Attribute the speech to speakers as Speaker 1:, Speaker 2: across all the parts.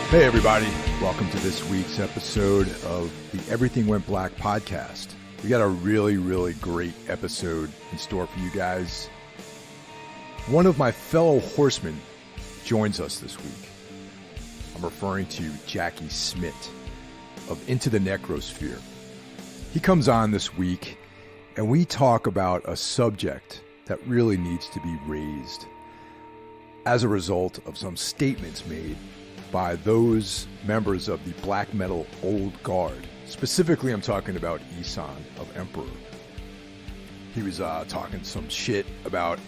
Speaker 1: Hey everybody, welcome to this week's episode of the Everything Went Black podcast. We got a really great episode in store for you guys. One of my fellow horsemen joins us this week. I'm referring to Jackie Smit of Into the Necrosphere. He comes on this week and we talk about a subject that really needs to be raised as a result of some statements made by those members of the black metal old guard. Specifically, I'm talking about Ihsahn of Emperor. He was talking some shit about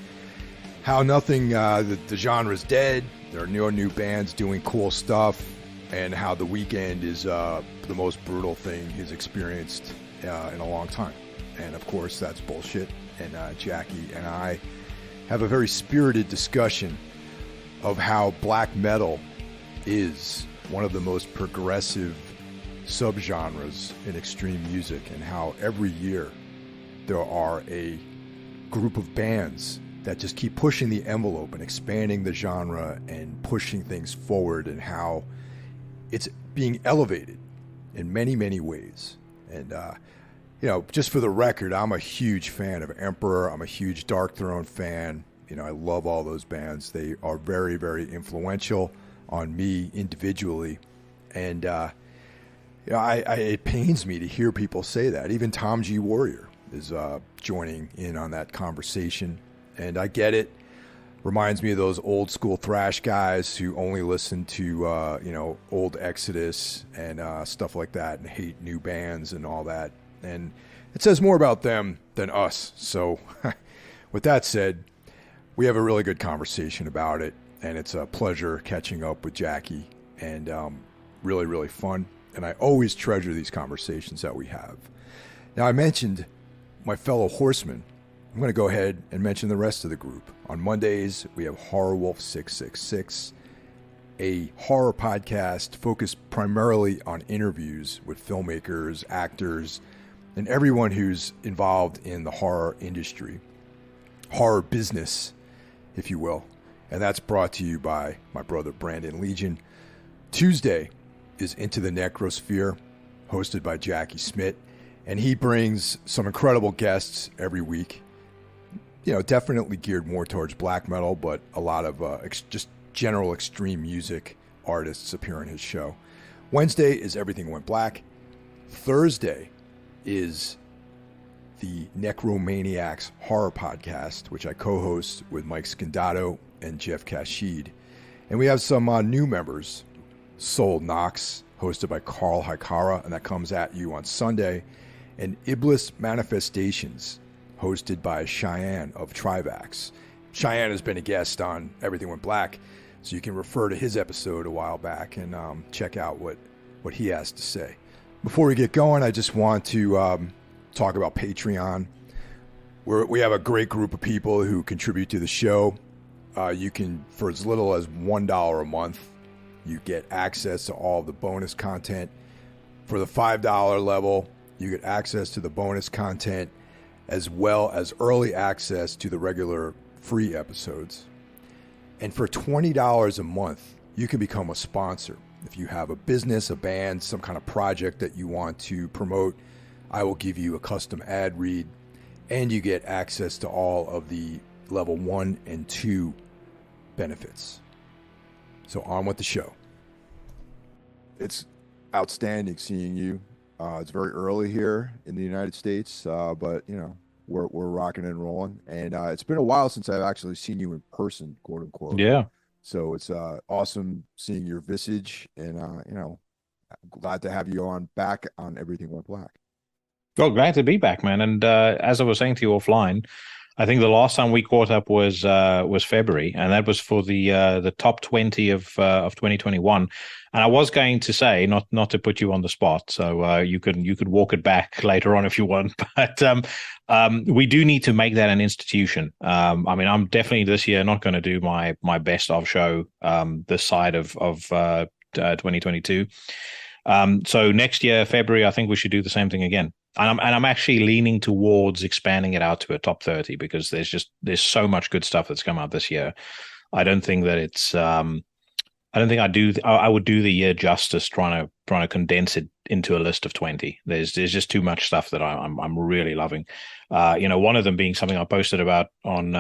Speaker 1: how nothing, the genre's dead, there are no new bands doing cool stuff, and how the weekend is the most brutal thing he's experienced in a long time. And of course, that's bullshit. And Jackie and I have a very spirited discussion of how black metal is one of the most progressive subgenres in extreme music, and how every year there are a group of bands that just keep pushing the envelope and expanding the genre and pushing things forward, and how it's being elevated in many ways. And just for the record, I'm a huge fan of Emperor. I'm a huge Dark Throne fan. I love all those bands. They are very influential on me individually, and it pains me to hear people say that. Even Tom G. Warrior is joining in on that conversation, and I get it. Reminds me of those old school thrash guys who only listen to old Exodus and stuff like that, and hate new bands and all that. And it says more about them than us. So, with that said, we have a really good conversation about it. And it's a pleasure catching up with Jackie, and really fun. And I always treasure these conversations that we have. Now, I mentioned my fellow horsemen. I'm going to go ahead and mention the rest of the group. On Mondays, we have Horror Wolf 666, a horror podcast focused primarily on interviews with filmmakers, actors, and everyone who's involved in the horror industry, horror business, if you will. And that's brought to you by my brother Brandon Legion. Tuesday is Into the Necrosphere, hosted by Jackie Smit. And he brings some incredible guests every week. Definitely geared more towards black metal, but a lot of just general extreme music artists appear on his show. Wednesday is Everything Went Black. Thursday is the Necromaniacs Horror Podcast, which I co-host with Mike Scandato and Jeff Kashid. And we have some new members. Soul Knox, hosted by Carl Hikara, and that comes at you on Sunday. And Iblis Manifestations, hosted by Cheyenne of Trivax. Cheyenne has been a guest on Everything Went Black, so you can refer to his episode a while back and check out what he has to say. Before we get going, I just want to talk about Patreon. We have a great group of people who contribute to the show. You can, for as little as $1 a month, you get access to all the bonus content. For the $5 level, you get access to the bonus content as well as early access to the regular free episodes. And for $20 a month, you can become a sponsor. If you have a business, a band, some kind of project that you want to promote, I will give you a custom ad read, and you get access to all of the level 1 and 2 benefits. So on with the show. It's outstanding seeing you. It's very early here in the United States, but we're rocking and rolling. And it's been a while since I've actually seen you in person, quote unquote.
Speaker 2: Yeah.
Speaker 1: So it's awesome seeing your visage, and glad to have you on back on Everything Went Black.
Speaker 2: Well, glad to be back, man. And as I was saying to you offline, I think the last time we caught up was February, and that was for the top 20 of 2021. And I was going to say, not to put you on the spot, so you could walk it back later on if you want, but we do need to make that an institution. I mean, I'm definitely this year not going to do my best of show this side of 2022. So next year, February, I think we should do the same thing again. And I'm actually leaning towards expanding it out to a top 30 because there's so much good stuff that's come out this year. I don't think that it's I don't think I would do the year justice trying to condense it into a list of 20. There's just too much stuff that I'm really loving. One of them being something I posted about on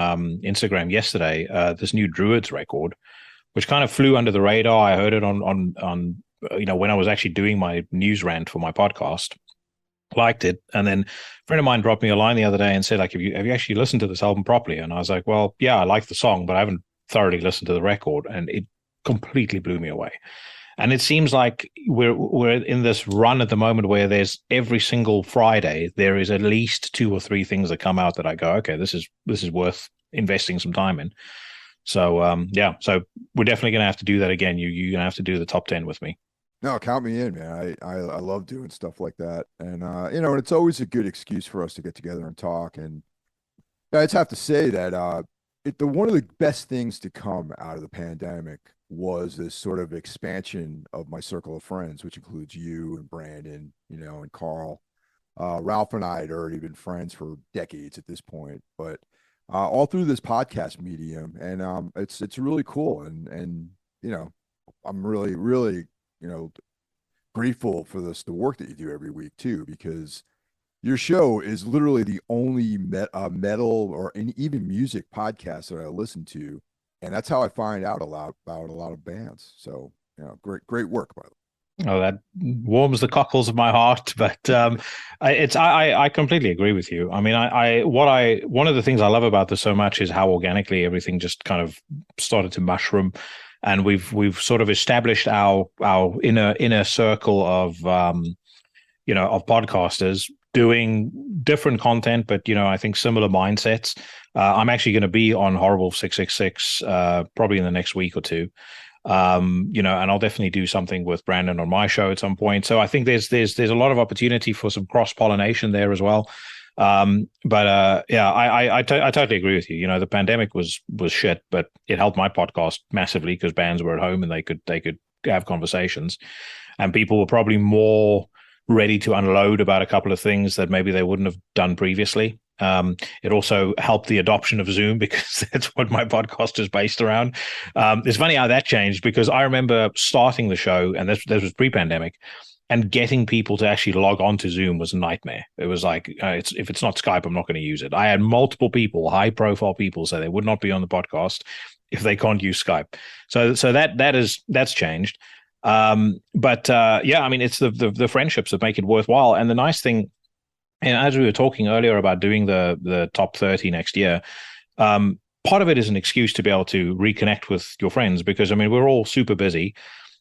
Speaker 2: Instagram yesterday. This new Druids record, which kind of flew under the radar. I heard it on when I was actually doing my news rant for my podcast. Liked it, and then a friend of mine dropped me a line the other day and said, like, have you actually listened to this album properly? And I was like, well, yeah, I like the song, but I haven't thoroughly listened to the record, and it completely blew me away. And it seems like we're in this run at the moment where there's every single Friday there is at least 2 or 3 things that come out that I go, okay, this is worth investing some time in. So so we're definitely gonna have to do that again. You're gonna have to do the top 10 with me.
Speaker 1: No, count me in, man. I love doing stuff like that. And and it's always a good excuse for us to get together and talk. And I just have to say that one of the best things to come out of the pandemic was this sort of expansion of my circle of friends, which includes you and Brandon, and Carl. Ralph and I had already been friends for decades at this point, but all through this podcast medium, and it's really cool. And I'm really, really grateful for the work that you do every week too, because your show is literally the only metal or even music podcast that I listen to, and that's how I find out about a lot of bands. So great work, by the way.
Speaker 2: Oh, that warms the cockles of my heart. But I completely agree with you. I mean, one of the things I love about this so much is how organically everything just kind of started to mushroom. And we've sort of established our inner circle of of podcasters doing different content, but I think similar mindsets. I'm actually going to be on Horrible 666 probably in the next week or two. And I'll definitely do something with Brandon on my show at some point. So I think there's a lot of opportunity for some cross pollination there as well. I totally agree with you. The pandemic was shit, but it helped my podcast massively because bands were at home and they could have conversations, and people were probably more ready to unload about a couple of things that maybe they wouldn't have done previously. It also helped the adoption of Zoom because that's what my podcast is based around. It's funny how that changed, because I remember starting the show, and this was pre-pandemic, and getting people to actually log on to Zoom was a nightmare. It was like, if it's not Skype, I'm not going to use it. I had multiple people, high-profile people, say they would not be on the podcast if they can't use Skype. So that's changed. I mean, it's the friendships that make it worthwhile. And the nice thing, and as we were talking earlier about doing the top 30 next year, part of it is an excuse to be able to reconnect with your friends, because I mean, we're all super busy.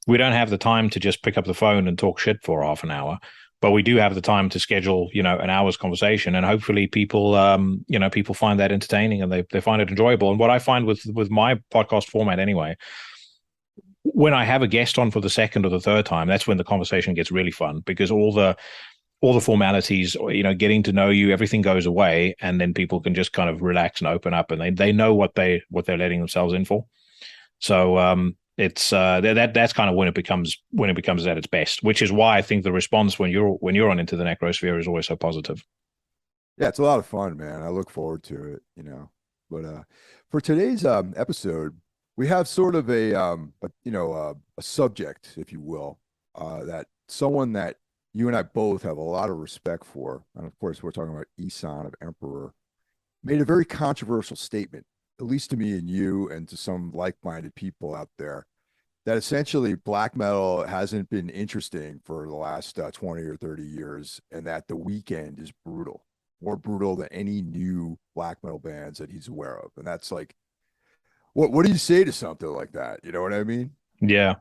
Speaker 2: We don't have the time to just pick up the phone and talk shit for half an hour, but we do have the time to schedule, an hour's conversation, and hopefully people find that entertaining and they find it enjoyable. And what I find with my podcast format anyway, when I have a guest on for the second or the third time, that's when the conversation gets really fun, because all the formalities, getting to know you, everything goes away, and then people can just kind of relax and open up, and they know what they're letting themselves in for. So it's that's kind of when it becomes at its best, which is why I think the response when you're on Into the Necrosphere is always so positive.
Speaker 1: Yeah, it's a lot of fun, man. I look forward to it, But for today's episode, we have sort of a subject, if you will, that someone that you and I both have a lot of respect for, and of course we're talking about Ihsahn of Emperor, made a very controversial statement, at least to me and you and to some like-minded people out there, that essentially black metal hasn't been interesting for the last 20 or 30 years, and that The Weeknd is brutal, more brutal than any new black metal bands that he's aware of. And that's like, what do you say to something like that? You know what I mean?
Speaker 2: Yeah.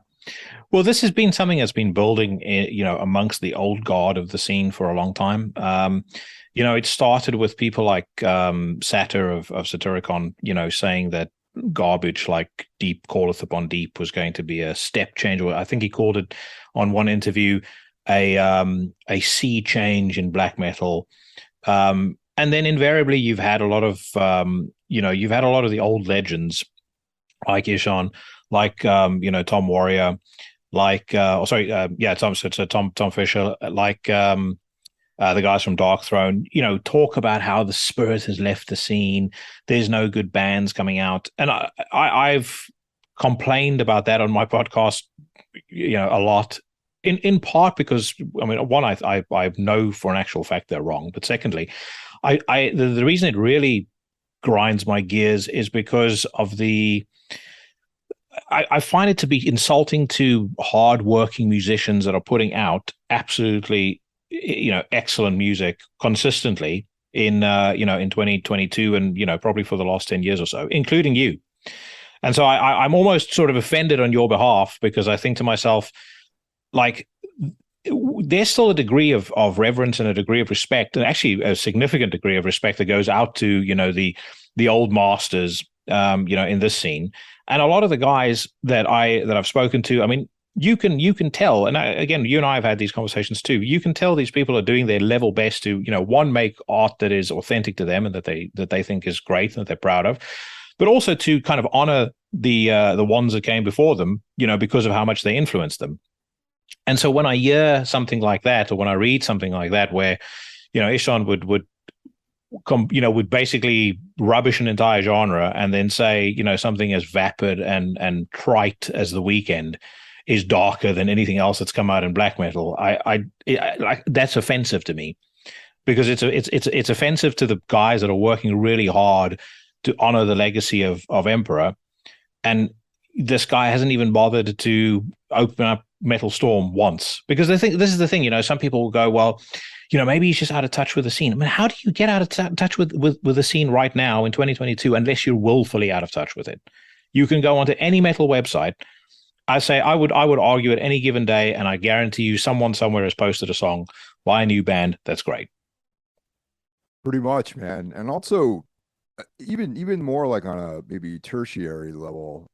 Speaker 2: Well, this has been something that's been building, amongst the old guard of the scene for a long time. It started with people like Satyr of Satyricon, saying that garbage like Deep Calleth Upon Deep was going to be a step change, or I think he called it on one interview a sea change in black metal. And then invariably you've had a lot of the old legends like Ihsahn, like Tom Warrior, like Tom Fisher, like the guys from Dark Throne, talk about how the spirit has left the scene. There's no good bands coming out, and I've complained about that on my podcast, a lot. In part because, I mean, one, I know for an actual fact they're wrong, but secondly, the reason it really grinds my gears is because of I find it to be insulting to hardworking musicians that are putting out absolutely, excellent music consistently in 2022 and, probably for the last 10 years or so, including you. And so I'm almost sort of offended on your behalf, because I think to myself, like, there's still a degree of reverence and a degree of respect, and actually a significant degree of respect that goes out to, the old masters, in this scene. And a lot of the guys that I've spoken to, I mean, you can tell, and again, you and I have had these conversations too. You can tell these people are doing their level best to, one, make art that is authentic to them and that they think is great and that they're proud of, but also to kind of honor the ones that came before them, because of how much they influenced them. And so when I hear something like that, or when I read something like that, where, Ihsahn would basically rubbish an entire genre and then say, something as vapid and trite as The Weeknd is darker than anything else that's come out in black metal, like, that's offensive to me, because it's offensive to the guys that are working really hard to honor the legacy of Emperor. And this guy hasn't even bothered to open up Metal Storm once, because they think, this is the thing, some people will go, well, maybe he's just out of touch with the scene. I mean, how do you get out of touch with the scene right now in 2022 unless you're willfully out of touch with it? You can go onto any metal website. I would argue at any given day, and I guarantee you someone somewhere has posted a song by a new band that's great.
Speaker 1: Pretty much, man. And also, even more like on a maybe tertiary level,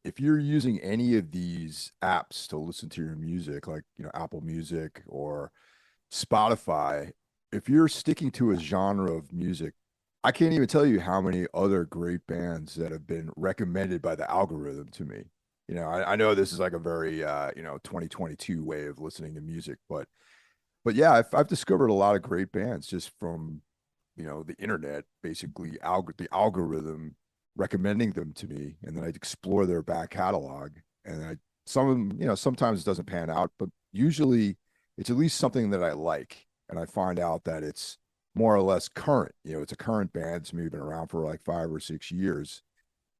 Speaker 1: if you're using any of these apps to listen to your music, like, Apple Music or Spotify, if you're sticking to a genre of music, I can't even tell you how many other great bands that have been recommended by the algorithm to me. I know this is like a very 2022 way of listening to music, but yeah, I've discovered a lot of great bands just from the internet, basically the algorithm recommending them to me, and then I'd explore their back catalog, and some of them, sometimes it doesn't pan out, but usually it's at least something that I like, and I find out that it's more or less current. It's a current band. It's maybe been around for like 5 or 6 years,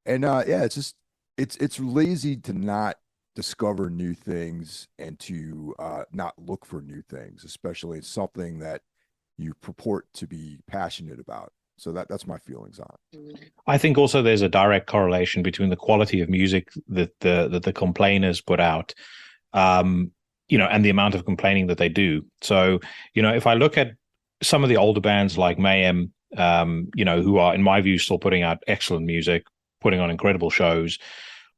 Speaker 1: and yeah, it's just it's lazy to not discover new things and to not look for new things, especially something that you purport to be passionate about. So that's my feelings on it.
Speaker 2: I think also there's a direct correlation between the quality of music that the complainers put out, and the amount of complaining that they do. So, if I look at some of the older bands like Mayhem, who are, in my view, still putting out excellent music, putting on incredible shows,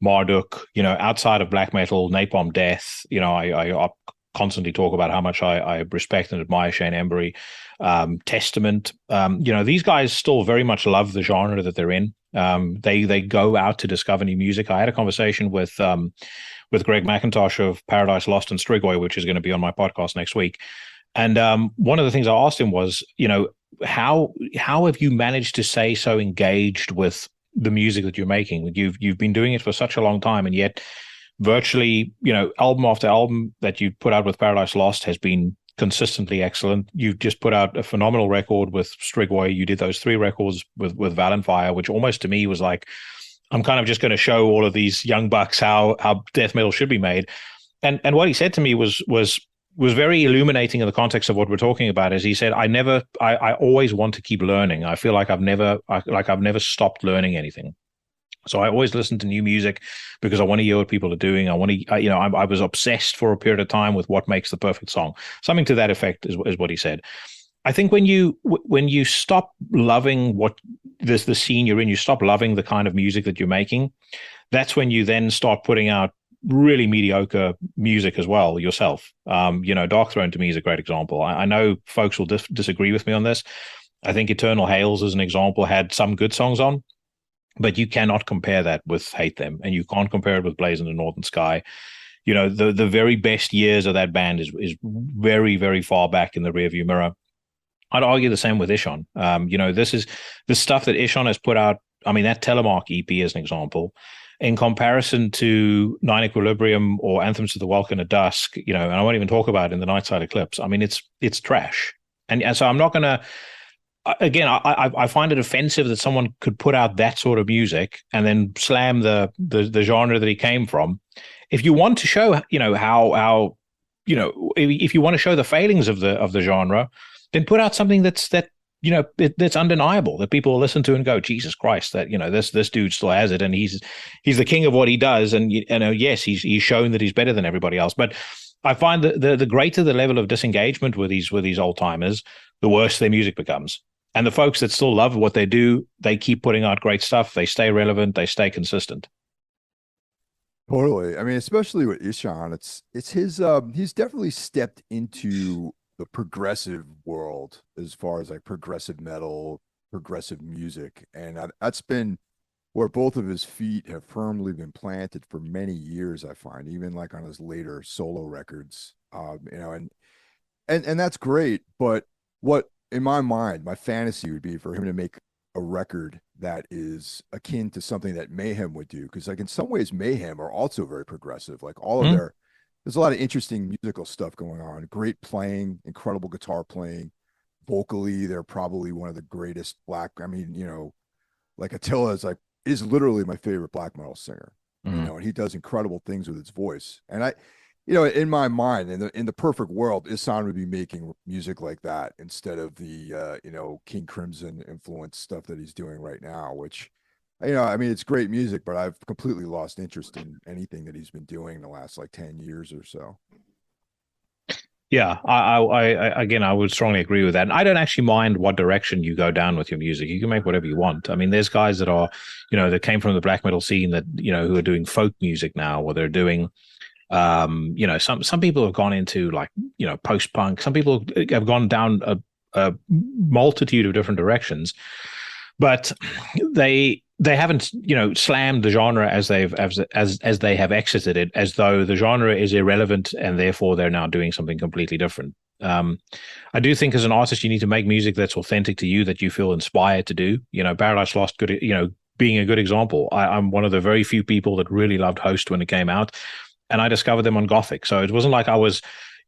Speaker 2: Marduk, outside of black metal, Napalm Death, I constantly talk about how much I respect and admire Shane Embury, Testament. These guys still very much love the genre that they're in. They go out to discover new music. I had a conversation with Greg McIntosh of Paradise Lost and Strigoi, which is going to be on my podcast next week. And one of the things I asked him was, how have you managed to stay so engaged with the music that you're making? You've been doing it for such a long time, and yet virtually, album after album that you put out with Paradise Lost has been consistently excellent. You've just put out a phenomenal record with Strigoi. You did those 3 records with Valenfire, which almost to me was like, I'm kind of just going to show all of these young bucks how death metal should be made. And what he said to me was very illuminating in the context of what we're talking about. Is he said, I always want to keep learning. I feel like I've never stopped learning anything. So I always listen to new music because I want to hear what people are doing. I was obsessed for a period of time with what makes the perfect song. Something to that effect is what he said. I think when you stop loving the scene you're in, you stop loving the kind of music that you're making, that's when you then start putting out really mediocre music as well yourself. Dark Throne to me is a great example. I know folks will disagree with me on this. I think Eternal Hails, as an example, had some good songs on, but you cannot compare that with Hate Them, and you can't compare it with Blaze in the Northern Sky. The very best years of that band is very, very far back in the rearview mirror. I'd argue the same with Ihsahn. This stuff that Ihsahn has put out I mean, that Telemark EP as an example, in comparison to Nine Equilibrium or Anthems of the Welkin at Dusk, and I won't even talk about it in the Nightside Eclipse. I mean, it's trash. And so I'm not going to, again, I find it offensive that someone could put out that sort of music and then slam the genre that he came from. If you want to show, how if you want to show the failings of the genre, then put out something that's undeniable, that people will listen to and go, Jesus Christ, that this dude still has it, and he's the king of what he does, and yes, he's shown that he's better than everybody else. But I find that the greater the level of disengagement with these old timers, the worse their music becomes. And the folks that still love what they do, they keep putting out great stuff. They stay relevant. They stay consistent.
Speaker 1: Totally. I mean, especially with Ihsahn, it's his he's definitely stepped into the progressive world as far as like progressive metal, progressive music. And that's been where both of his feet have firmly been planted for many years, I find, even like on his later solo records. And that's great. But what in my mind, my fantasy would be for him to make a record that is akin to something that Mayhem would do. Because like in some ways, Mayhem are also very progressive. Like all of
Speaker 2: Mm.
Speaker 1: there's a lot of interesting musical stuff going on. Great playing, incredible guitar playing. Vocally, they're probably one of the greatest black. I mean, like Attila is literally my favorite black metal singer.
Speaker 2: Mm.
Speaker 1: And he does incredible things with his voice. And in my mind, in the perfect world, Ihsahn would be making music like that instead of the King Crimson influence stuff that he's doing right now, which I mean it's great music, but I've completely lost interest in anything that he's been doing in the last like 10 years or so.
Speaker 2: Yeah, again, I would strongly agree with that. And I don't actually mind what direction you go down with your music. You can make whatever you want. I mean, there's guys that are, that came from the black metal scene that, who are doing folk music now, or they're doing, some people have gone into like, post punk. Some people have gone down a multitude of different directions, but they haven't slammed the genre as they have exited it, as though the genre is irrelevant and therefore they're now doing something completely different. I do think as an artist you need to make music that's authentic to you, that you feel inspired to do. Paradise Lost being a good example. I'm one of the very few people that really loved Host when it came out, and I discovered them on Gothic. So it wasn't like I was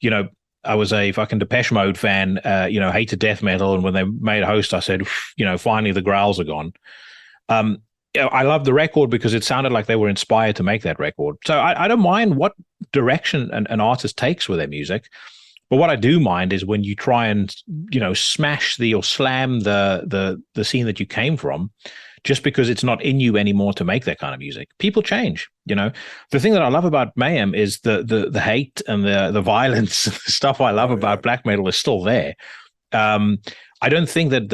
Speaker 2: a fucking Depeche Mode fan, hated death metal, and when they made Host, I said, finally the growls are gone. I love the record because it sounded like they were inspired to make that record. So I don't mind what direction an artist takes with their music. But what I do mind is when you try and, smash or slam the scene that you came from, just because it's not in you anymore to make that kind of music. People change. The thing that I love about Mayhem is the hate and the violence, the stuff I love about black metal is still there. I don't think that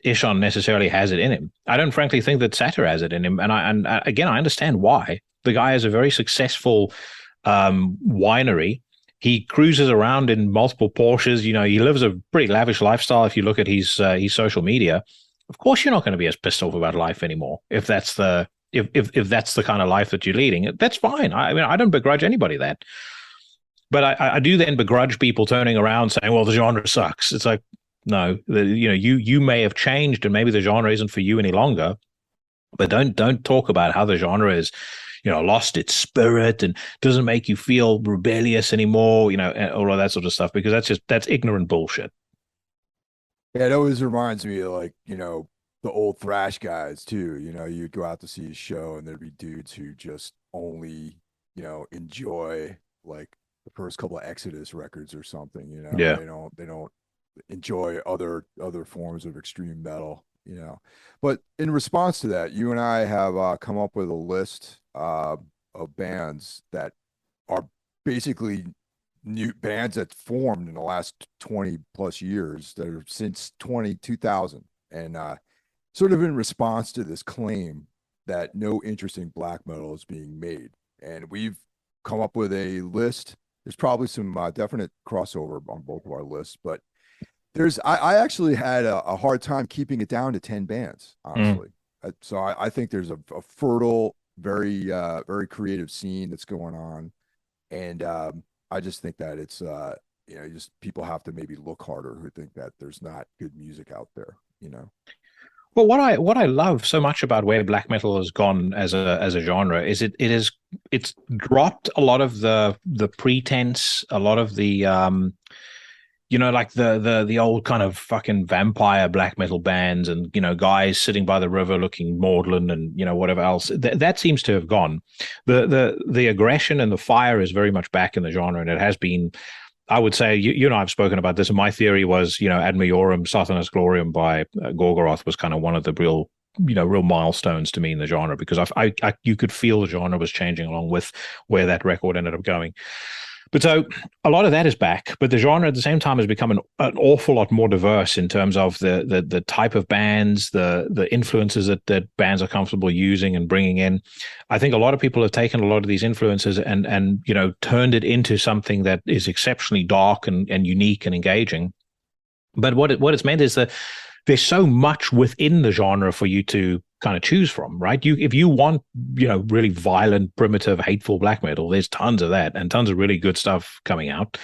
Speaker 2: Ihsahn necessarily has it in him. I don't frankly think that Satyr has it in him. And again, I understand why. The guy has a very successful winery. He cruises around in multiple Porsches. He lives a pretty lavish lifestyle. If you look at his social media, of course, you're not going to be as pissed off about life anymore. If that's the kind of life that you're leading, that's fine. I mean, I don't begrudge anybody that. But I do then begrudge people turning around saying, well, the genre sucks. It's like, no, you may have changed and maybe the genre isn't for you any longer, but don't talk about how the genre is, lost its spirit and doesn't make you feel rebellious anymore, all of that sort of stuff, because that's ignorant bullshit.
Speaker 1: Yeah, it always reminds me of like, the old thrash guys too. You'd go out to see a show and there'd be dudes who just only, enjoy like the first couple of Exodus records or something,
Speaker 2: Yeah.
Speaker 1: they don't enjoy other forms of extreme metal. But in response to that, you and I have come up with a list of bands that are basically new bands that formed in the last 20 plus years that are since 2000, and sort of in response to this claim that no interesting black metal is being made. And we've come up with a list. There's probably some definite crossover on both of our lists, but I actually had a hard time keeping it down to 10 bands,
Speaker 2: Mm.
Speaker 1: honestly. So I think there's a fertile, very very creative scene that's going on, and I just think that it's just people have to maybe look harder who think that there's not good music out there.
Speaker 2: Well, what I love so much about where black metal has gone as a genre is it's dropped a lot of the pretense, a lot of the like the old kind of fucking vampire black metal bands, and guys sitting by the river looking maudlin, and whatever else. That seems to have gone. The aggression and the fire is very much back in the genre, and it has been. I would say you and I have spoken about this, and my theory was, Ad Majorem, Satanas Gloriam by Gorgoroth was kind of one of the real milestones to me in the genre, because you could feel the genre was changing along with where that record ended up going. But so a lot of that is back, but the genre at the same time has become an awful lot more diverse in terms of the type of bands, the influences that bands are comfortable using and bringing in. I think a lot of people have taken a lot of these influences and turned it into something that is exceptionally dark and unique and engaging. But what it's meant is that there's so much within the genre for you to kind of choose from, right? If you want, really violent, primitive, hateful black metal, there's tons of that and tons of really good stuff coming out.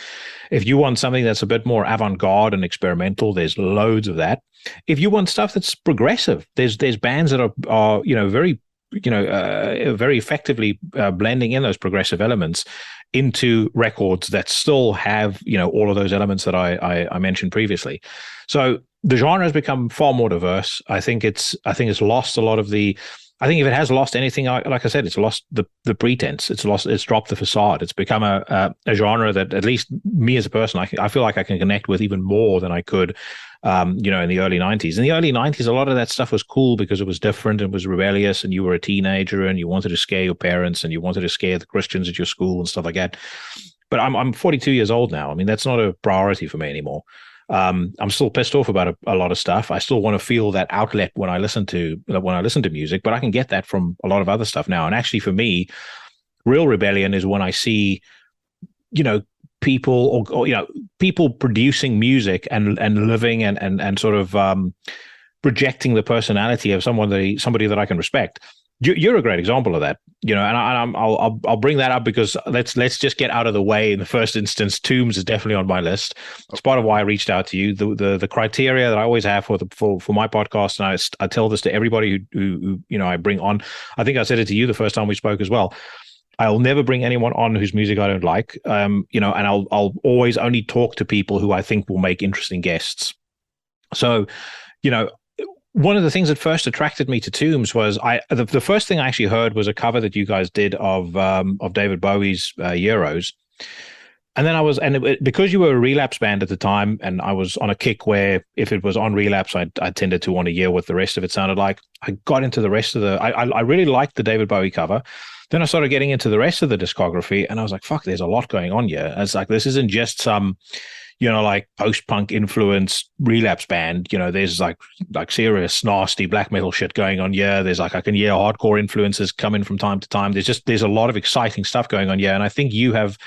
Speaker 2: If you want something that's a bit more avant-garde and experimental, there's loads of that. If you want stuff that's progressive, there's bands that are very very effectively blending in those progressive elements into records that still have all of those elements that I mentioned previously. So the genre has become far more diverse. I think it's lost a lot of the. I think if it has lost anything, like I said, it's lost the pretense. It's dropped the facade. It's become a genre that, at least me as a person, I feel like I can connect with even more than I could, in the early 90s. In the early 90s, a lot of that stuff was cool because it was different and was rebellious, and you were a teenager and you wanted to scare your parents and you wanted to scare the Christians at your school and stuff like that. But I'm 42 years old now. I mean, that's not a priority for me anymore. I'm still pissed off about a lot of stuff. I still want to feel that outlet when I listen to music, but I can get that from a lot of other stuff now. And actually, for me, real rebellion is when I see, people or people producing music and living and sort of projecting the personality of somebody that I can respect. You're a great example of that, and I'll bring that up because let's just get out of the way. In the first instance, Tombs is definitely on my list. It's part of why I reached out to you. The criteria that I always have for my podcast, and I tell this to everybody who I bring on. I think I said it to you the first time we spoke as well. I'll never bring anyone on whose music I don't like, and I'll always only talk to people who I think will make interesting guests. So, one of the things that first attracted me to Tombs was the first thing I actually heard was a cover that you guys did of David Bowie's Euros. And then because you were a Relapse band at the time, and I was on a kick where if it was on Relapse, I tended to want to hear what the rest of it sounded like. I got into the rest of I really liked the David Bowie cover. Then I started getting into the rest of the discography, and I was like, fuck, there's a lot going on here. It's like, this isn't just some, like post-punk influenced Relapse band. There's like serious, nasty black metal shit going on here. There's I can hear hardcore influences coming from time to time. There's a lot of exciting stuff going on here. And I think you have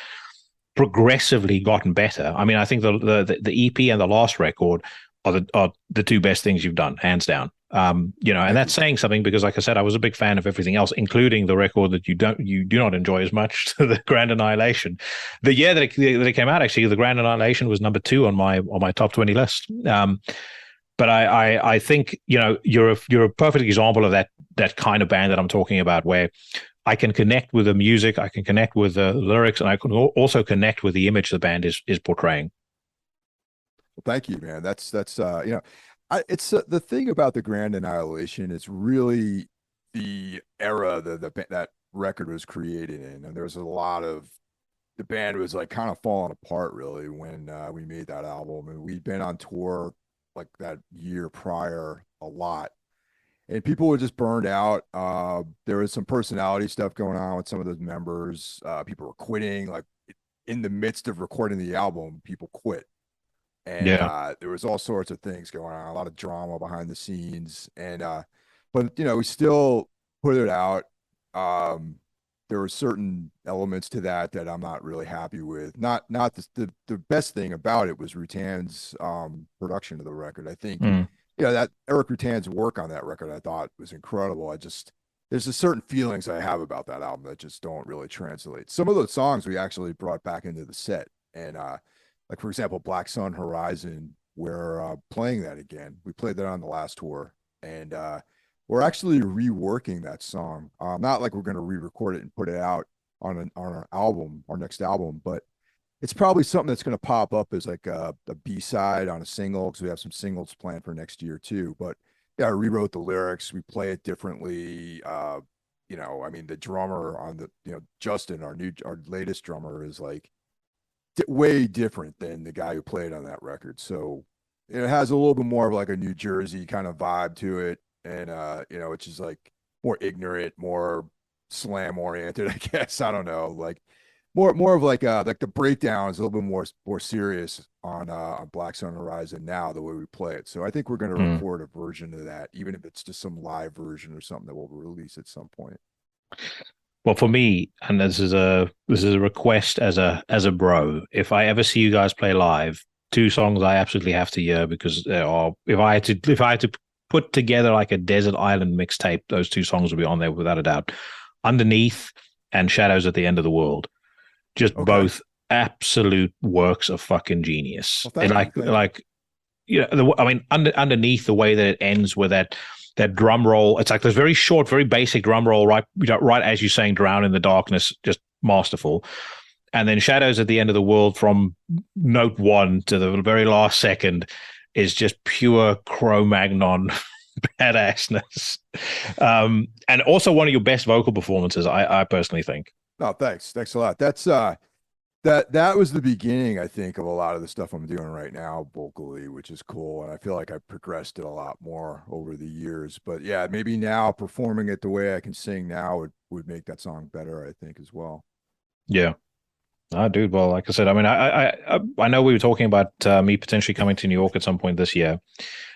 Speaker 2: progressively gotten better. I mean, I think the EP and the last record are the two best things you've done, hands down. And that's saying something because, like I said, I was a big fan of everything else, including the record that you do not enjoy as much, the Grand Annihilation. The year that it came out, actually, the Grand Annihilation was number 2 on my top 20 list. But I think you're a perfect example of that kind of band that I'm talking about, where I can connect with the music, I can connect with the lyrics, and I can also connect with the image the band is portraying.
Speaker 1: Well, thank you, man. That's it's the thing about the Grand Annihilation. It's really the era that record was created in, and there was a lot of the band was like kind of falling apart really when we made that album, and we'd been on tour like that year prior a lot, and people were just burned out. There was some personality stuff going on with some of those members. People were quitting, like in the midst of recording the album, people quit. And
Speaker 2: Yeah.
Speaker 1: there was all sorts of things going on, a lot of drama behind the scenes. And but we still put it out. There were certain elements to that I'm not really happy with. Not the best thing about it was Rutan's production of the record. I think that Eric Rutan's work on that record I thought was incredible. There's a certain feelings I have about that album that just don't really translate. Some of those songs we actually brought back into the set, and like for example, Black Sun Horizon, we're playing that again. We played that on the last tour. and we're actually reworking that song. Not like we're going to re-record it and put it out on our album, our next album, but it's probably something that's going to pop up as like a B-side on a single because we have some singles planned for next year too. But yeah, I rewrote the lyrics. We play it differently. I mean, the drummer on Justin, our latest drummer, is like way different than the guy who played on that record. So it has a little bit more of like a New Jersey kind of vibe to it, and which is like more ignorant, more slam oriented, I guess. I don't know, like more of like the breakdown is a little bit more serious on Black Sun Horizon now, the way we play it. So I think we're going to
Speaker 2: Mm.
Speaker 1: record a version of that, even if it's just some live version or something that we'll release at some point.
Speaker 2: Well, for me, and this is a request as a bro. If I ever see you guys play live, two songs I absolutely have to hear because they are. If I had to put together like a desert island mixtape, those two songs will be on there without a doubt. Underneath and Shadows at the End of the World, just
Speaker 1: Okay.
Speaker 2: both absolute works of fucking genius.
Speaker 1: Well,
Speaker 2: And
Speaker 1: thank you. Thank you.
Speaker 2: I mean, underneath the way that it ends with that drum roll, it's like this very short, very basic drum roll, right as you're saying, "Drown in the Darkness," just masterful. And then Shadows at the End of the World, from note one to the very last second, is just pure Cro-Magnon badassness. And also one of your best vocal performances, I personally think.
Speaker 1: No, thanks. Thanks a lot. That was the beginning, I think, of a lot of the stuff I'm doing right now vocally, which is cool. And I feel like I've progressed it a lot more over the years. But yeah, maybe now performing it the way I can sing now would make that song better, I think, as well.
Speaker 2: Yeah. Ah, dude. Well, like I said, I mean, I know we were talking about me potentially coming to New York at some point this year.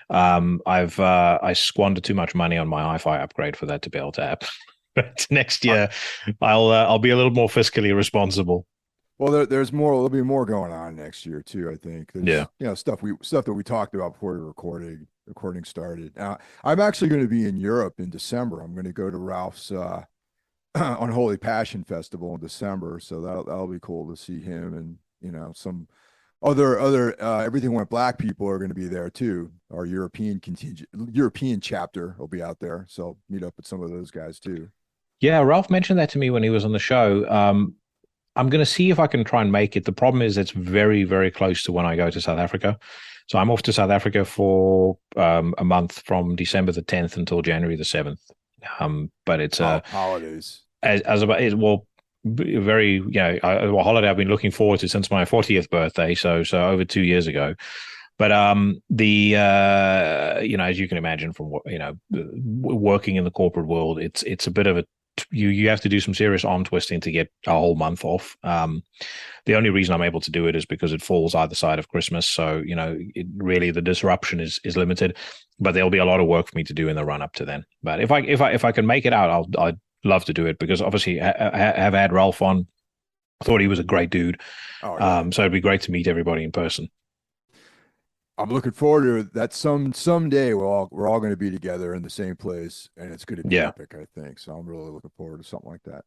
Speaker 2: I squandered too much money on my hi-fi upgrade for that to be able to happen. But next
Speaker 1: Uh,
Speaker 2: year, I'll be a little more fiscally responsible.
Speaker 1: well, there'll be more going on next year too, I think.
Speaker 2: Yeah.
Speaker 1: There's, stuff that we talked about before the recording started. I'm actually going to be in Europe in December. I'm going to go to Ralph's Unholy Passion Festival in December, so that'll be cool to see him, and some other Everything Went Black people are going to be there too. Our European chapter will be out there, so meet up with some of those guys too.
Speaker 2: Yeah, Ralph mentioned that to me when he was on the show. I'm going to see if I can try and make it. The problem is it's very, very close to when I go to South Africa. So I'm off to South Africa for a month from December the 10th until January the 7th. But it's
Speaker 1: Holidays.
Speaker 2: as about it well very a holiday I've been looking forward to since my 40th birthday. So over 2 years ago. But the as you can imagine from what working in the corporate world, it's a bit of a you have to do some serious arm twisting to get a whole month off. The only reason I'm able to do it is because it falls either side of Christmas. So, really the disruption is limited, but there'll be a lot of work for me to do in the run up to then. But if I can make it out, I'd love to do it because obviously have had Ralph on. I thought he was a great dude.
Speaker 1: Oh yeah.
Speaker 2: So it'd be great to meet everybody in person.
Speaker 1: I'm looking forward to that. Someday we're all going to be together in the same place, and it's going to be
Speaker 2: Yeah.
Speaker 1: epic, I think. So I'm really looking forward to something like that.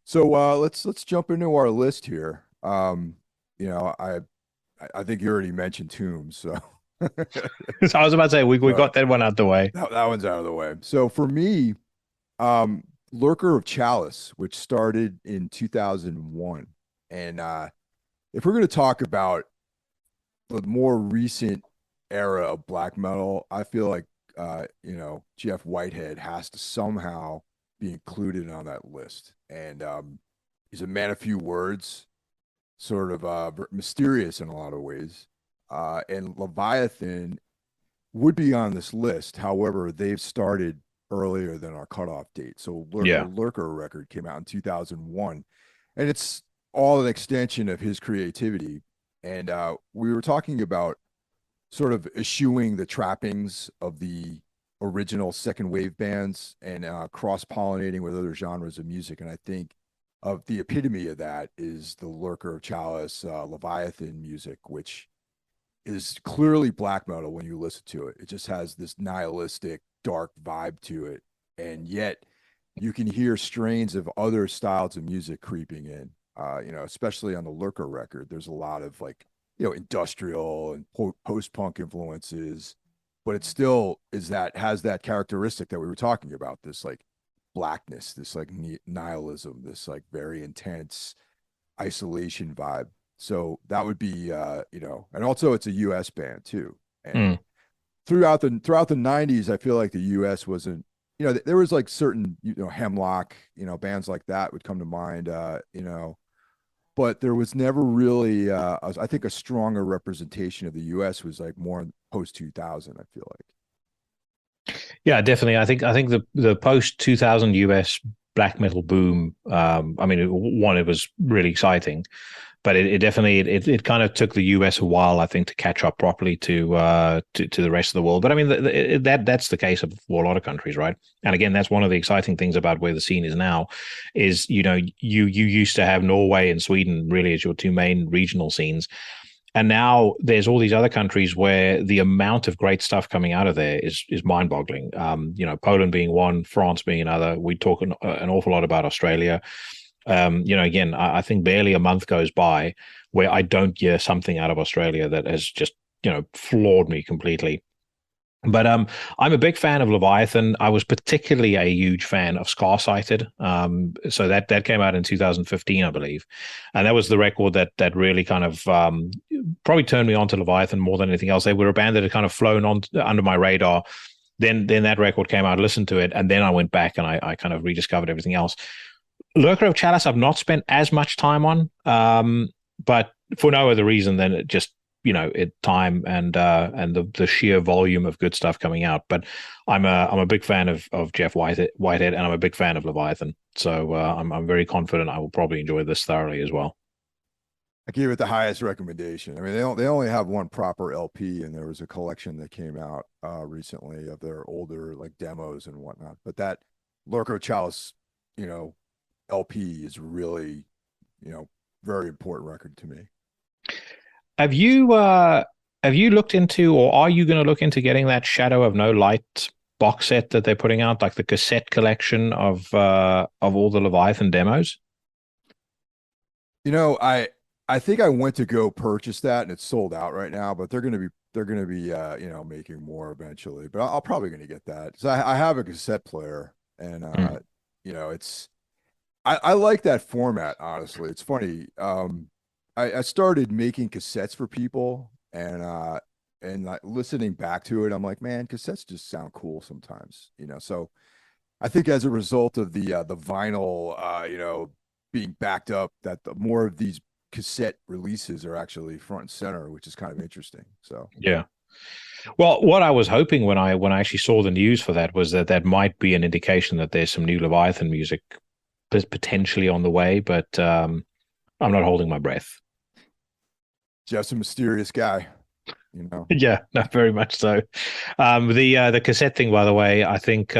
Speaker 1: So let's jump into our list here. You know, I think you already mentioned Tombs, so
Speaker 2: So I was about to say we
Speaker 1: uh,
Speaker 2: got that one out the way.
Speaker 1: that one's out of the way. So for me, Lurker of Chalice, which started in 2001, and if we're going to talk about the more recent era of black metal, I feel like Jeff Whitehead has to somehow be included on that list. And he's a man of few words, sort of mysterious in a lot of ways. And Leviathan would be on this list. However, they've started earlier than our cutoff date. So the
Speaker 2: Yeah.
Speaker 1: Lurker record came out in 2001, and it's all an extension of his creativity. And we were talking about sort of eschewing the trappings of the original second wave bands and cross pollinating with other genres of music. And I think of the epitome of that is the Lurker of Chalice, Leviathan music, which is clearly black metal when you listen to it. It just has this nihilistic, dark vibe to it. And yet you can hear strains of other styles of music creeping in. Especially on the Lurker record, there's a lot of like, industrial and post punk influences. but it still has that characteristic that we were talking about, this like blackness, this like nihilism, this like very intense isolation vibe. So that would be and also it's a US band too. And
Speaker 2: Mm.
Speaker 1: throughout the 90s, I feel like the US wasn't, there was like certain, Hemlock, bands like that would come to mind, but there was never really I think a stronger representation of the US was like more post 2000, I feel like.
Speaker 2: Yeah, definitely. I think the post 2000 US black metal boom. I mean, it was really exciting, but it definitely it kind of took the US a while, I think, to catch up properly to the rest of the world. But I mean, that's the case for a lot of countries, right? And again, that's one of the exciting things about where the scene is now, is you used to have Norway and Sweden really as your two main regional scenes. And now there's all these other countries where the amount of great stuff coming out of there is mind-boggling. Poland being one, France being another. We talk an awful lot about Australia. Again, I think barely a month goes by where I don't hear something out of Australia that has just floored me completely. But I'm a big fan of Leviathan. I was particularly a huge fan of Scar-Sighted. So that came out in 2015, I believe, and that was the record that really kind of probably turned me on to Leviathan more than anything else. They were a band that had kind of flown on under my radar. Then that record came out, I listened to it, and then I went back and I kind of rediscovered everything else. Lurker of Chalice, I've not spent as much time on, but for no other reason than it just time and the sheer volume of good stuff coming out. But I'm a big fan of Jeff Whitehead, and I'm a big fan of Leviathan. So I'm very confident I will probably enjoy this thoroughly as well.
Speaker 1: I gave it the highest recommendation. I mean, they only have one proper LP, and there was a collection that came out recently of their older like demos and whatnot. But that Lurker of Chalice, LP is really, very important record to me.
Speaker 2: Have you looked into, or are you going to look into getting that Shadow of No Light box set that they're putting out, like the cassette collection of all the Leviathan demos?
Speaker 1: I think I went to go purchase that and it's sold out right now, but they're gonna be making more eventually. But I'll probably gonna get that. So I have a cassette player, and it's I like that format, honestly. It's funny. I started making cassettes for people, and like listening back to it, I'm like, man, cassettes just sound cool sometimes, So I think as a result of the vinyl, being backed up, that the more of these cassette releases are actually front and center, which is kind of interesting. So
Speaker 2: yeah. Well, what I was hoping when I actually saw the news for that was that might be an indication that there's some new Leviathan music potentially on the way, but I'm not holding my breath.
Speaker 1: Jeff's a mysterious guy,
Speaker 2: Yeah, no, very much so. The cassette thing, by the way, I think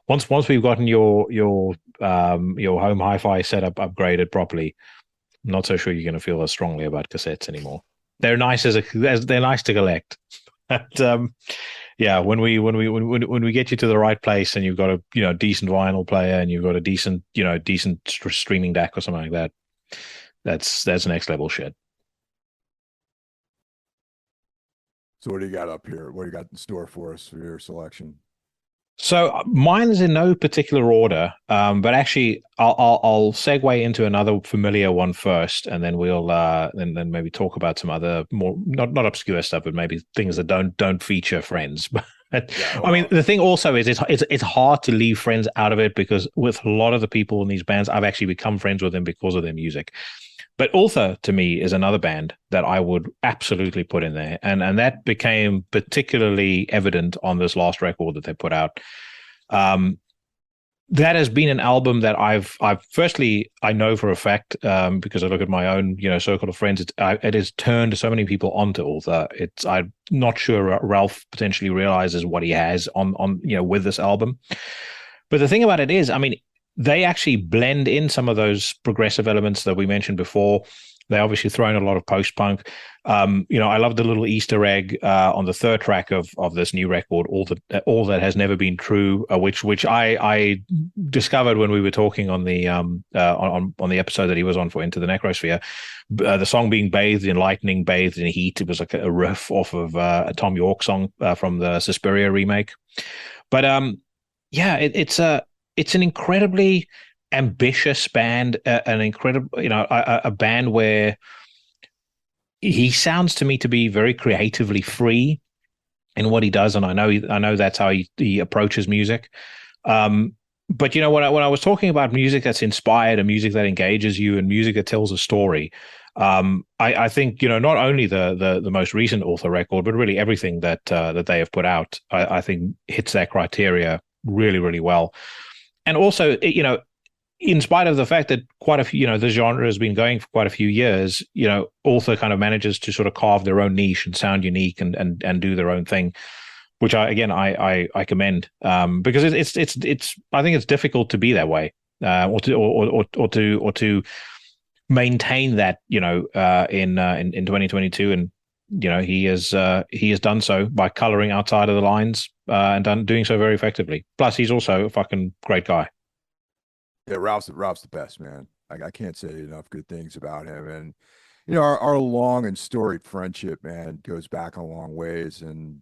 Speaker 2: once we've gotten your home hi-fi setup upgraded properly, I'm not so sure you're going to feel as strongly about cassettes anymore. They're nice they're nice to collect, but yeah, when we get you to the right place and you've got a decent vinyl player and you've got a decent streaming deck or something like that, that's next level shit.
Speaker 1: So what do you got up here? What do you got in store for us for your selection?
Speaker 2: So mine is in no particular order, but actually I'll segue into another familiar one first, and then we'll then maybe talk about some other more not obscure stuff, but maybe things that don't feature Friends. But
Speaker 1: Yeah, well,
Speaker 2: I mean, the thing also is it's hard to leave Friends out of it, because with a lot of the people in these bands, I've actually become friends with them because of their music. But Ultha, to me, is another band that I would absolutely put in there. And that became particularly evident on this last record that they put out. That has been an album that I've firstly, I know for a fact, because I look at my own, circle of friends, it has turned so many people onto Ultha. I'm not sure Ralph potentially realizes what he has on with this album. But the thing about it is, I mean, they actually blend in some of those progressive elements that we mentioned before. They obviously throw in a lot of post-punk. I love the little Easter egg on the third track of this new record, all that has never been true, which I discovered when we were talking on the on the episode that he was on for Into the Necrosphere. The song being bathed in lightning, bathed in heat. It was like a riff off of a Tom York song from the Suspiria remake. But it's an incredibly ambitious band, an incredible, a band where he sounds to me to be very creatively free in what he does, and I know that's how he approaches music. But when I was talking about music that's inspired and music that engages you and music that tells a story, I think not only the most recent Author record, but really everything that they have put out, I think hits that criteria really, really well. And also, in spite of the fact that quite a few, the genre has been going for quite a few years, Author kind of manages to sort of carve their own niche and sound unique and do their own thing, which I commend, because it's I think it's difficult to be that way, or to maintain that, in 2022. And he has done so by coloring outside of the lines, and doing so very effectively. Plus, he's also a fucking great guy.
Speaker 1: Yeah, Ralph's the best, man. I can't say enough good things about him. And our long and storied friendship, man, goes back a long ways. And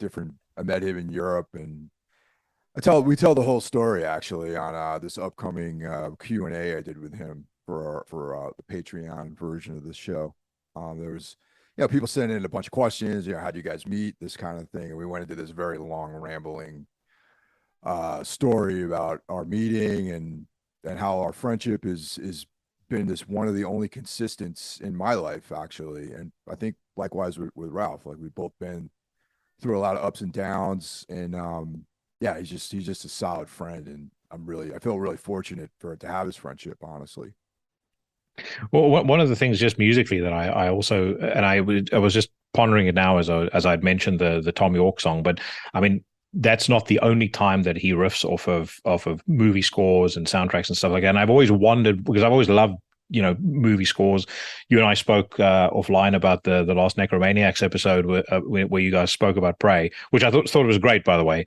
Speaker 1: different. I met him in Europe, and we tell the whole story actually on this upcoming Q&A I did with him for the Patreon version of the show. There was people sending in a bunch of questions. How do you guys meet? This kind of thing, and we went into this very long, rambling story about our meeting and how our friendship is been this one of the only consistents in my life, actually. And I think likewise with Ralph, like we've both been through a lot of ups and downs, and he's just a solid friend, and I feel really fortunate to have his friendship, honestly.
Speaker 2: Well, one of the things just musically that I also, and I was just pondering it now as I'd mentioned the Tom York song, but I mean, that's not the only time that he riffs off of movie scores and soundtracks and stuff like that. And I've always wondered, because I've always loved movie scores. You and I spoke offline about the last Necromaniacs episode where you guys spoke about Prey, which I thought was great, by the way.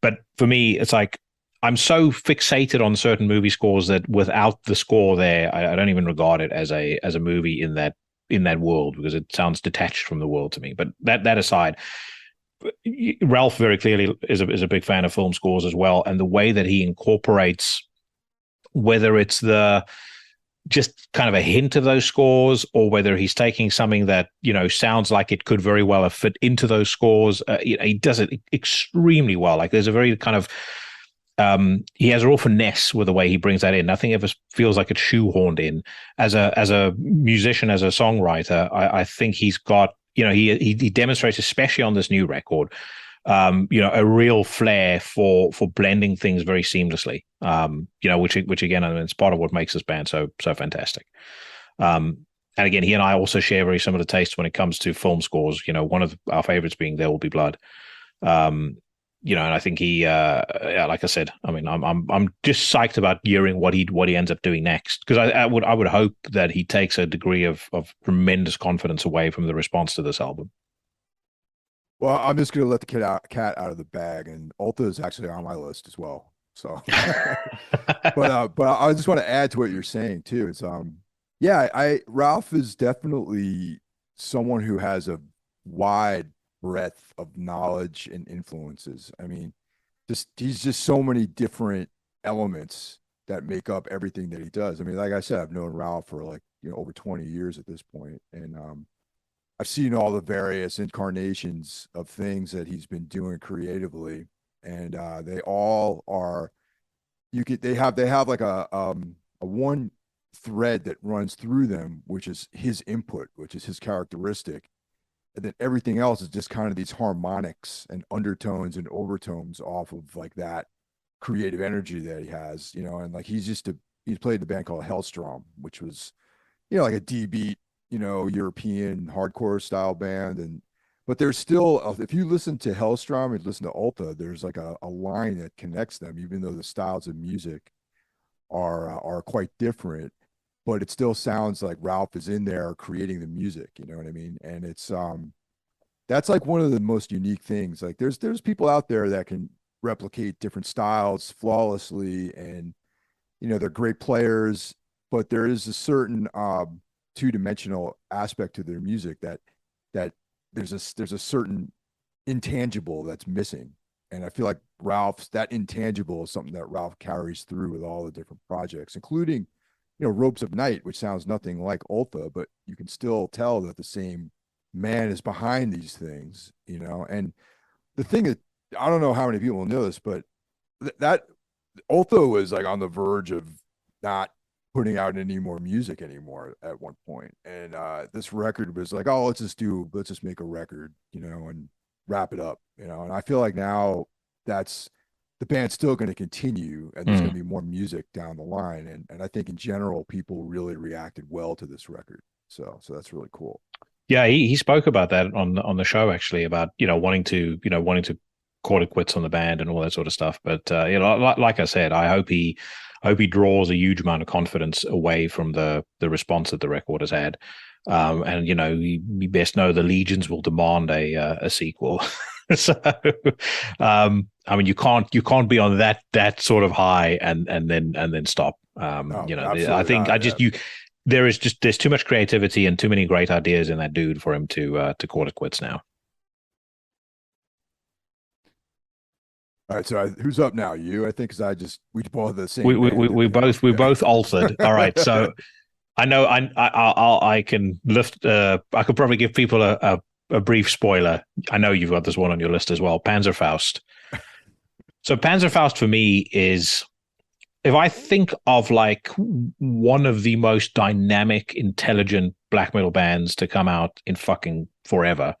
Speaker 2: But for me, it's like I'm so fixated on certain movie scores that without the score there, I don't even regard it as a movie in that world, because it sounds detached from the world to me. But that aside, Ralph very clearly is a big fan of film scores as well, and the way that he incorporates, whether it's just kind of a hint of those scores, or whether he's taking something that sounds like it could very well have fit into those scores, he does it extremely well. Like there's a very kind of he has a real finesse with the way he brings that in. Nothing ever feels like it's shoehorned in. As a musician, as a songwriter, I think he's got he demonstrates, especially on this new record, a real flair for blending things very seamlessly. Which again, I mean, it's part of what makes this band so fantastic. And again, he and I also share very similar tastes when it comes to film scores. One of our favorites being There Will Be Blood. And I think he, like I said, I mean, I'm just psyched about hearing what he ends up doing next, because I would hope that he takes a degree of tremendous confidence away from the response to this album.
Speaker 1: Well, I'm just gonna let the cat out of the bag, and Ulta is actually on my list as well. So, but I just want to add to what you're saying too. It's Ralph is definitely someone who has a wide breadth of knowledge and influences. I mean, he's just so many different elements that make up everything that he does. I mean, like I said, I've known Ralph for like over 20 years at this point, and I've seen all the various incarnations of things that he's been doing creatively, and they all are. They have like a one thread that runs through them, which is his input, which is his characteristic, and then everything else is just kind of these harmonics and undertones and overtones off of like that creative energy that he has, and like he's played the band called Hellstrom, which was, like a D beat, European hardcore style band. But there's still, if you listen to Hellstrom and listen to Ulta, there's like a line that connects them, even though the styles of music are quite different. but it still sounds like Ralph is in there creating the music, you know what I mean? And it's that's like one of the most unique things. Like there's people out there that can replicate different styles flawlessly, and you know, they're great players, but there is a certain two-dimensional aspect to their music that there's a certain intangible that's missing. And I feel like Ralph's that intangible is something that Ralph carries through with all the different projects, including, you know, Ropes of Night, which sounds nothing like Ultha, but you can still tell that the same man is behind these things, you know. And the thing that I don't know how many people know this, but that Ultha was like on the verge of not putting out any more music anymore at one point. And this record was like, oh, let's just make a record, you know, and wrap it up, you know. And I feel like now that's the band's still going to continue, and there's going to be more music down the line. And I think in general, people really reacted well to this record. So that's really cool.
Speaker 2: Yeah, he spoke about that on the show, actually, about, you know, wanting to call it quits on the band and all that sort of stuff. But you know, like I said, I hope he draws a huge amount of confidence away from the response that the record has had. And you know, we best know the legions will demand a sequel. So I mean, you can't be on that sort of high and then stop.
Speaker 1: No,
Speaker 2: you know,
Speaker 1: absolutely
Speaker 2: I think
Speaker 1: not,
Speaker 2: I just
Speaker 1: yeah.
Speaker 2: there's too much creativity and too many great ideas in that dude for him to call it quits now.
Speaker 1: All right, so who's up now? You, I think, because we both the same
Speaker 2: We
Speaker 1: band,
Speaker 2: both altered. All right, so I know I can lift. I could probably give people a brief spoiler. I know you've got this one on your list as well, Panzerfaust. So Panzerfaust for me is, if I think of like one of the most dynamic, intelligent black metal bands to come out in fucking forever,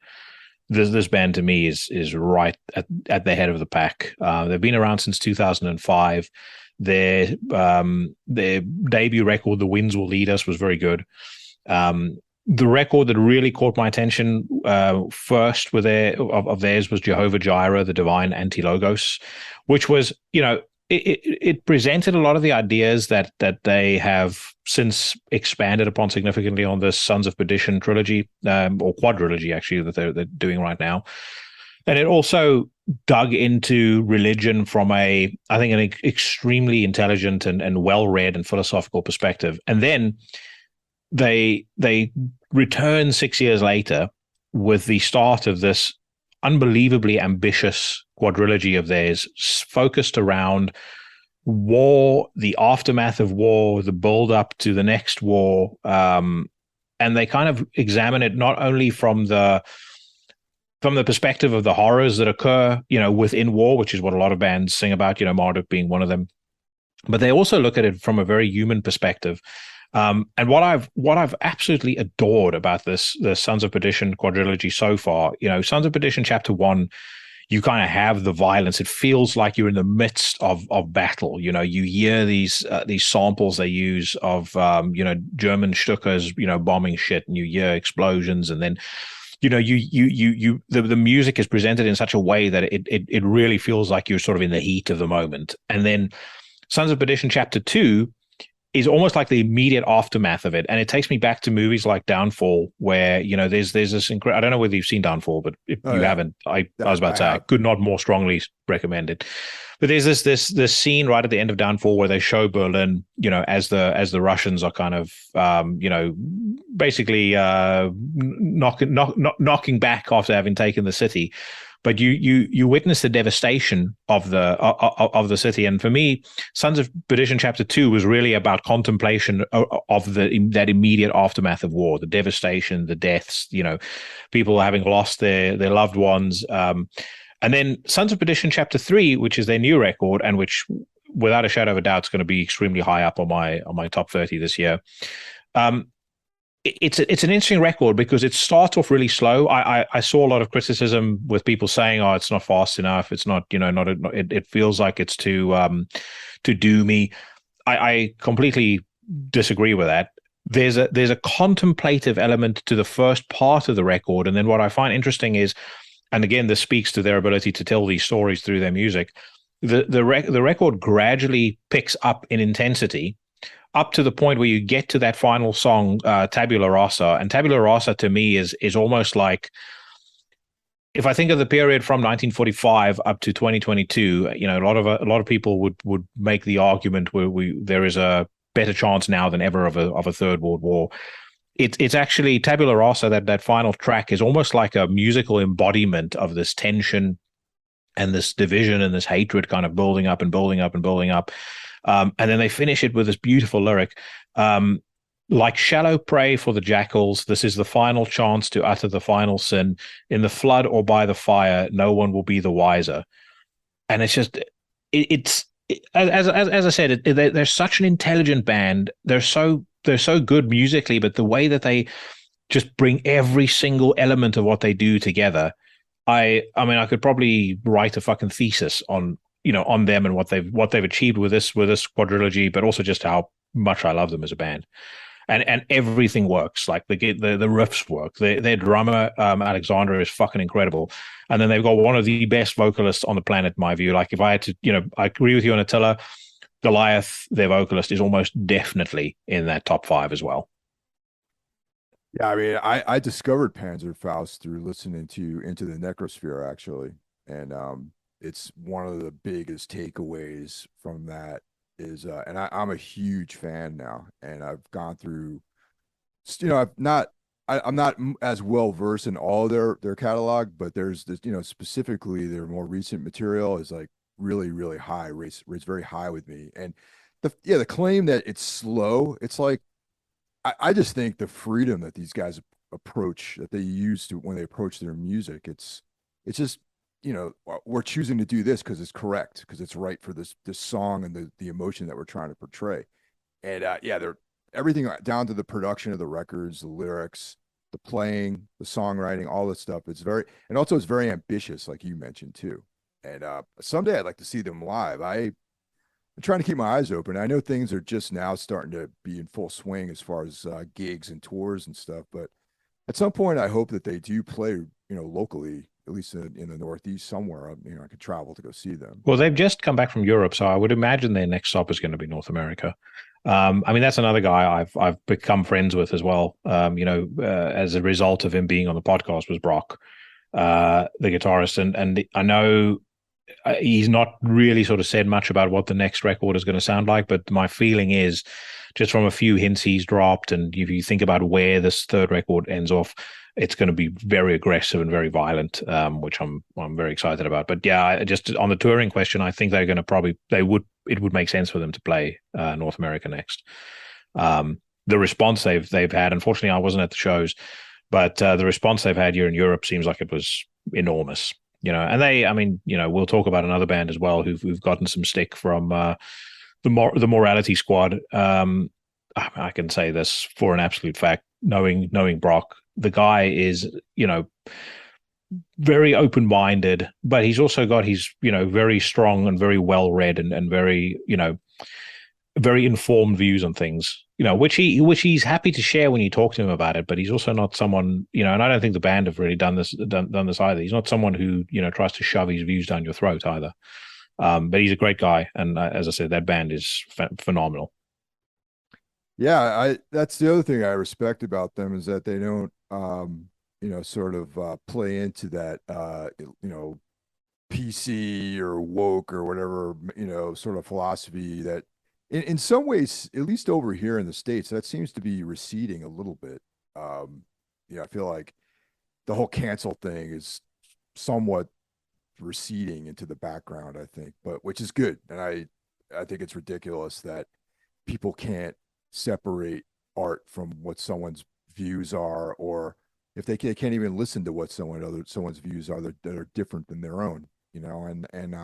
Speaker 2: this band to me is right at the head of the pack. They've been around since 2005. Their debut record, The Winds Will Lead Us, was very good. The record that really caught my attention first of theirs was Jehovah Jireh, the Divine Anti-Logos, which was, you know, it presented a lot of the ideas that they have since expanded upon significantly on the Sons of Perdition trilogy, or quadrilogy, actually, that they're doing right now. And it also dug into religion from I think, an extremely intelligent and well-read and philosophical perspective. And then they return 6 years later with the start of this unbelievably ambitious quadrilogy of theirs, focused around war, the aftermath of war, the build up to the next war. And they kind of examine it not only from the perspective of the horrors that occur, you know, within war, which is what a lot of bands sing about, you know, Marduk being one of them, but they also look at it from a very human perspective. And what I've absolutely adored about the Sons of Perdition quadrilogy so far, you know, Sons of Perdition Chapter 1, you kind of have the violence. It feels like you're in the midst of battle. You know, you hear these samples they use of you know, German Stukas, you know, bombing shit, and you hear explosions, and then, you know, the music is presented in such a way that it really feels like you're sort of in the heat of the moment. And then Sons of Perdition Chapter 2 is almost like the immediate aftermath of it. And it takes me back to movies like Downfall, where, you know, there's this incredible, I don't know whether you've seen Downfall, but if you haven't, I was about to say, I could not more strongly recommend it. But there's this scene right at the end of Downfall where they show Berlin, you know, as the Russians are kind of, you know, basically knocking back after having taken the city. But you witness the devastation of the city, and for me, Sons of Perdition Chapter 2 was really about contemplation of that immediate aftermath of war, the devastation, the deaths, you know, people having lost their loved ones, and then Sons of Perdition Chapter 3, which is their new record, and which, without a shadow of a doubt, is going to be extremely high up on my top 30 this year. It's an interesting record because it starts off really slow. I saw a lot of criticism with people saying, "Oh, it's not fast enough. It's not, you know, it feels like it's too doomy." I completely disagree with that. There's a contemplative element to the first part of the record, and then what I find interesting is, and again, this speaks to their ability to tell these stories through their music. The record gradually picks up in intensity. up to the point where you get to that final song, Tabula Rasa. And Tabula Rasa to me is almost like, if I think of the period from 1945 up to 2022, a lot of people would make the argument where there is a better chance now than ever of a third world war. It's actually Tabula Rasa, that final track is almost like a musical embodiment of this tension and this division and this hatred kind of building up and building up and building up. And then they finish it with this beautiful lyric. Like shallow prey for the jackals, this is the final chance to utter the final sin. In the flood or by the fire, no one will be the wiser. And it's just, as I said, they're such an intelligent band. They're so good musically, but the way that they just bring every single element of what they do together, I mean, I could probably write a fucking thesis on them and what they've achieved with this quadrilogy, but also just how much I love them as a band. And everything works. Like the riffs work. Their drummer Alexander is fucking incredible, and then they've got one of the best vocalists on the planet, in my view. Like if I had to, I agree with you on Attila. Goliath, their vocalist, is almost definitely in that top 5 as well.
Speaker 1: Yeah, I mean, I discovered Panzerfaust through listening to Into the Necrosphere, actually, and it's one of the biggest takeaways from that is, and I'm a huge fan now, and I've gone through, I'm not as well versed in all their catalog, but there's this, specifically their more recent material is like really high, rates very high with me, and the claim that it's slow, it's like, I just think the freedom that these guys that they use to when they approach their music, it's just, we're choosing to do this because it's correct, because it's right for this song and the emotion that we're trying to portray. And they're everything down to the production of the records, the lyrics, the playing, the songwriting, all this stuff. It's very ambitious, like you mentioned too. And someday I'd like to see them live. I'm trying to keep my eyes open. I know things are just now starting to be in full swing as far as gigs and tours and stuff, but at some point I hope that they do play, locally, at least in the Northeast somewhere. I could travel to go see them.
Speaker 2: Well, they've just come back from Europe, so I would imagine their next stop is going to be North America. I mean, that's another guy I've become friends with as well. As a result of him being on the podcast, was Brock, the guitarist, and I know he's not really sort of said much about what the next record is going to sound like, but my feeling is, just from a few hints he's dropped, and if you think about where this third record ends off, it's going to be very aggressive and very violent, which I'm very excited about. But yeah, just on the touring question, I think they're going to it would make sense for them to play North America next. The response they've had, unfortunately, I wasn't at the shows, but the response they've had here in Europe seems like it was enormous. And we'll talk about another band as well who've gotten some stick from the Morality Squad. I can say this for an absolute fact, knowing Brock. The guy is, very open-minded, but he's also got his, very strong and very well-read and very, very informed views on things, which he's happy to share when you talk to him about it. But he's also not someone, and I don't think the band have really done this either. He's not someone who, tries to shove his views down your throat either. But he's a great guy. And as I said, that band is phenomenal.
Speaker 1: Yeah, that's the other thing I respect about them is that they don't, sort of play into that, PC or woke or whatever, sort of philosophy that in some ways, at least over here in the States, that seems to be receding a little bit. I feel like the whole cancel thing is somewhat receding into the background, I think, but which is good. And I think it's ridiculous that people can't separate art from what someone's views are, or if they can't even listen to what someone's views are that are different than their own, and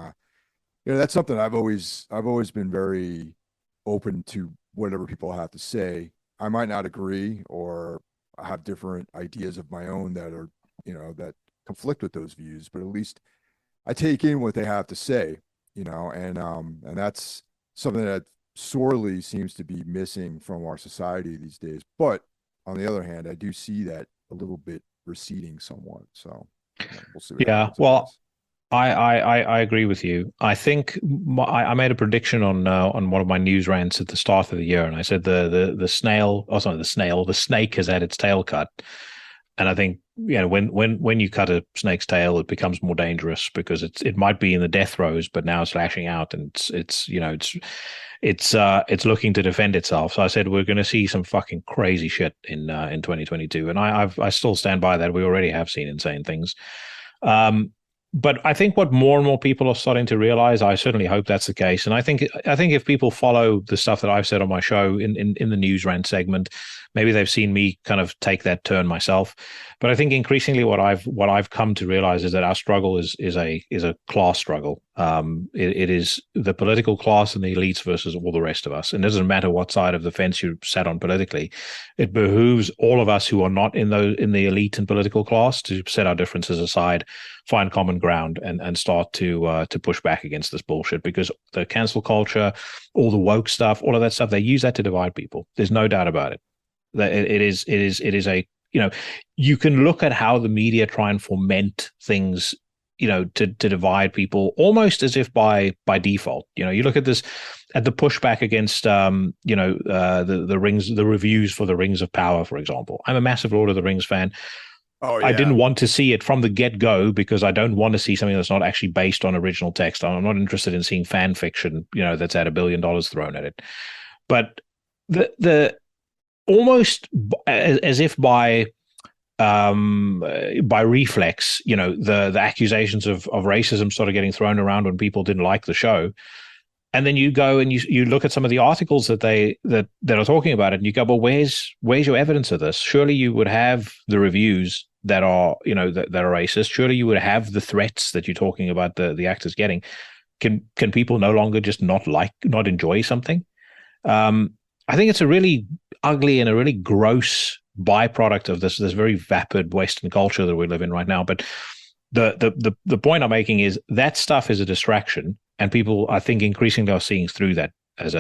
Speaker 1: that's something I've always been very open to whatever people have to say. I might not agree or have different ideas of my own that are, that conflict with those views, but at least I take in what they have to say, and that's something that sorely seems to be missing from our society these days. But on the other hand, I do see that a little bit receding somewhat. So we'll see.
Speaker 2: Yeah. Well, I agree with you. I think I made a prediction on one of my news rants at the start of the year, and I said the snail, oh sorry, the snake has had its tail cut, and I think when you cut a snake's tail, it becomes more dangerous because it might be in the death throes, but now it's lashing out, and it's looking to defend itself. So I said we're going to see some fucking crazy shit in 2022, and I still stand by that. We already have seen insane things. But I think what more and more people are starting to realize, I certainly hope that's the case. And I think if people follow the stuff that I've said on my show in the news rant segment, maybe they've seen me kind of take that turn myself. But I think increasingly what I've come to realize is that our struggle is a class struggle. It is the political class and the elites versus all the rest of us. And it doesn't matter what side of the fence you sat on politically. It behooves all of us who are not in the elite and political class to set our differences aside, find common ground, and start to push back against this bullshit, because the cancel culture, all the woke stuff, all of that stuff, they use that to divide people. There's no doubt about it. That it is a, you can look at how the media try and foment things, to divide people almost as if by default. You look at this, at the pushback against the rings, the reviews for the Rings of Power, for example. I'm a massive Lord of the Rings fan.
Speaker 1: Oh, yeah.
Speaker 2: I didn't want to see it from the get-go because I don't want to see something that's not actually based on original text. I'm not interested in seeing fan fiction, that's had $1 billion thrown at it. But the almost as if by reflex, the accusations of racism started getting thrown around when people didn't like the show. And then you go and you look at some of the articles that are talking about it, and you go, well, where's your evidence of this? Surely you would have the reviews that are, that are racist. Surely you would have the threats that you're talking about the actors getting. Can people no longer just not enjoy something? I think it's a really ugly and a really gross byproduct of this very vapid Western culture that we live in right now. But the point I'm making is that stuff is a distraction, and people, I think, increasingly are seeing through that as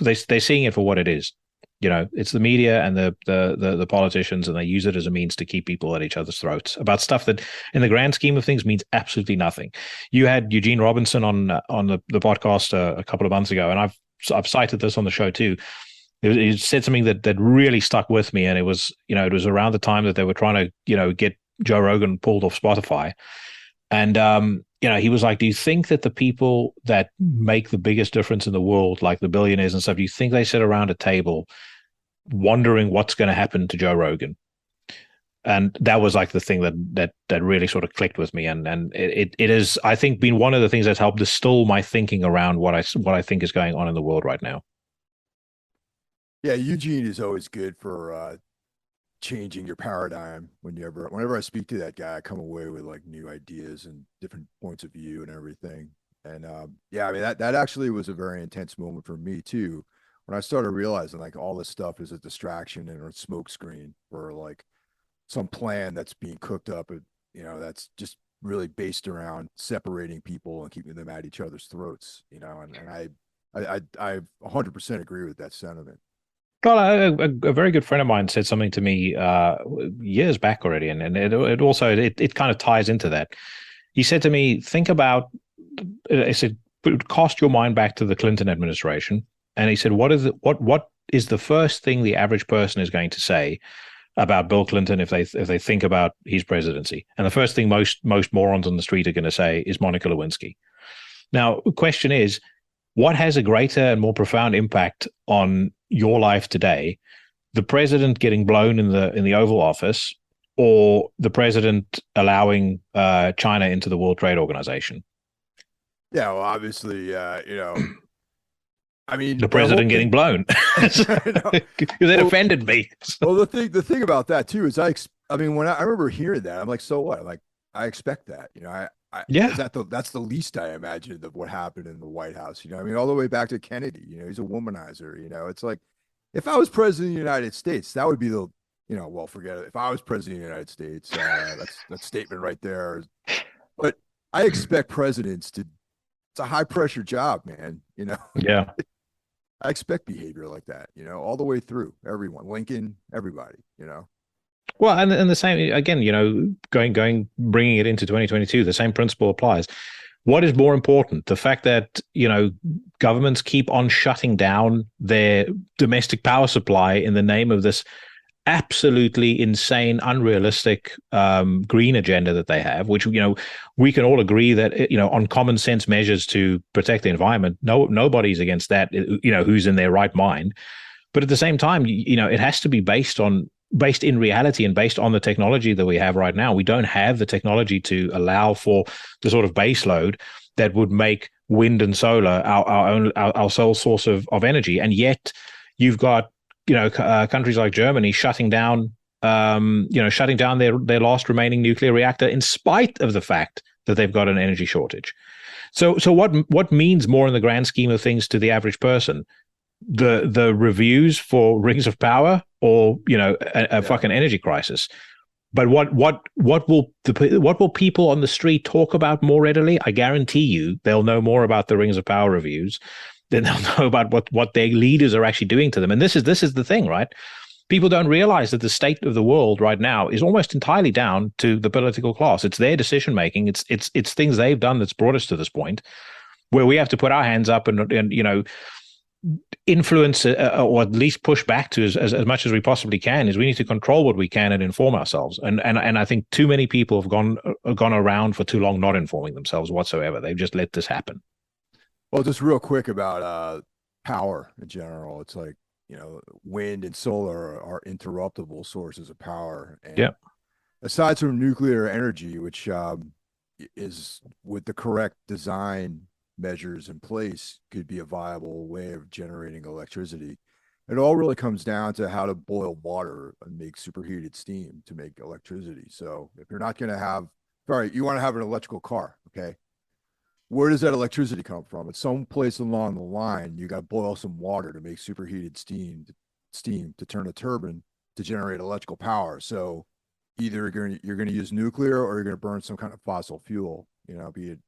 Speaker 2: they're seeing it for what it is. It's the media and the politicians, and they use it as a means to keep people at each other's throats about stuff that, in the grand scheme of things, means absolutely nothing. You had Eugene Robinson on the podcast a couple of months ago, and I've cited this on the show too. He said something that really stuck with me, and it was around the time that they were trying to get Joe Rogan pulled off Spotify, and he was like, do you think that the people that make the biggest difference in the world, like the billionaires and stuff, do you think they sit around a table wondering what's going to happen to Joe Rogan? And that was like the thing that really sort of clicked with me, and it is, I think, been one of the things that's helped distill my thinking around what I think is going on in the world right now.
Speaker 1: Yeah, Eugene is always good for changing your paradigm. Whenever I speak to that guy, I come away with like new ideas and different points of view and everything. And yeah, I mean that actually was a very intense moment for me too, when I started realizing like all this stuff is a distraction and a smoke screen for like some plan that's being cooked up, that's just really based around separating people and keeping them at each other's throats. And I 100% agree with that sentiment.
Speaker 2: Well, a very good friend of mine said something to me years back already, and it also kind of ties into that. He said to me, think about, I said, cast your mind back to the Clinton administration, and he said, what is the first thing the average person is going to say about Bill Clinton if they think about his presidency? And the first thing most morons on the street are going to say is Monica Lewinsky. Now, the question is, what has a greater and more profound impact on your life today, the president getting blown in the Oval Office, or the president allowing China into the World Trade Organization?
Speaker 1: Yeah, well, obviously, I mean,
Speaker 2: the president getting blown because it offended me.
Speaker 1: Well, the thing about that too is I mean, when I remember hearing that, I'm like, so what? I'm like, I expect that,
Speaker 2: Yeah,
Speaker 1: that's the least I imagined of what happened in the White House. I mean, all the way back to Kennedy. He's a womanizer. It's like, if I was president of the United States, that would be the, well, forget it. If I was president of the United States, that statement right there. But I expect presidents to. It's a high pressure job, man.
Speaker 2: Yeah.
Speaker 1: I expect behavior like that. All the way through everyone, Lincoln, everybody.
Speaker 2: Well, and the same again, bringing it into 2022, the same principle applies. What is more important? The fact that, governments keep on shutting down their domestic power supply in the name of this absolutely insane, unrealistic green agenda that they have, which, we can all agree that, on common sense measures to protect the environment, nobody's against that, who's in their right mind. But at the same time, it has to be based in reality and based on the technology that we have right now. We don't have the technology to allow for the sort of base load that would make wind and solar our sole source of energy. And yet you've got, countries like Germany shutting down their last remaining nuclear reactor in spite of the fact that they've got an energy shortage. So what means more in the grand scheme of things to the average person? The reviews for Rings of Power, or a fucking energy crisis? But what will people on the street talk about more readily? I guarantee you they'll know more about the Rings of Power reviews than they'll know about what their leaders are actually doing to them. And this is the thing, right? People don't realize that the state of the world right now is almost entirely down to the political class. It's their decision making. It's things they've done that's brought us to this point, where we have to put our hands up and influence, or at least push back to as much as we possibly can. Is we need to control what we can and inform ourselves. And I think too many people have gone around for too long not informing themselves whatsoever. They've just let this happen.
Speaker 1: Well, just real quick about power in general. It's like, wind and solar are interruptible sources of power. And aside from nuclear energy, which is, with the correct design measures in place, could be a viable way of generating electricity, it all really comes down to how to boil water and make superheated steam to make electricity. So if you're not going to have, all right, you want to have an electrical car, okay? Where does that electricity come from? It's someplace along the line. You got to boil some water to make superheated steam to turn a turbine to generate electrical power. So either you're going to use nuclear, or you're going to burn some kind of fossil fuel, be it,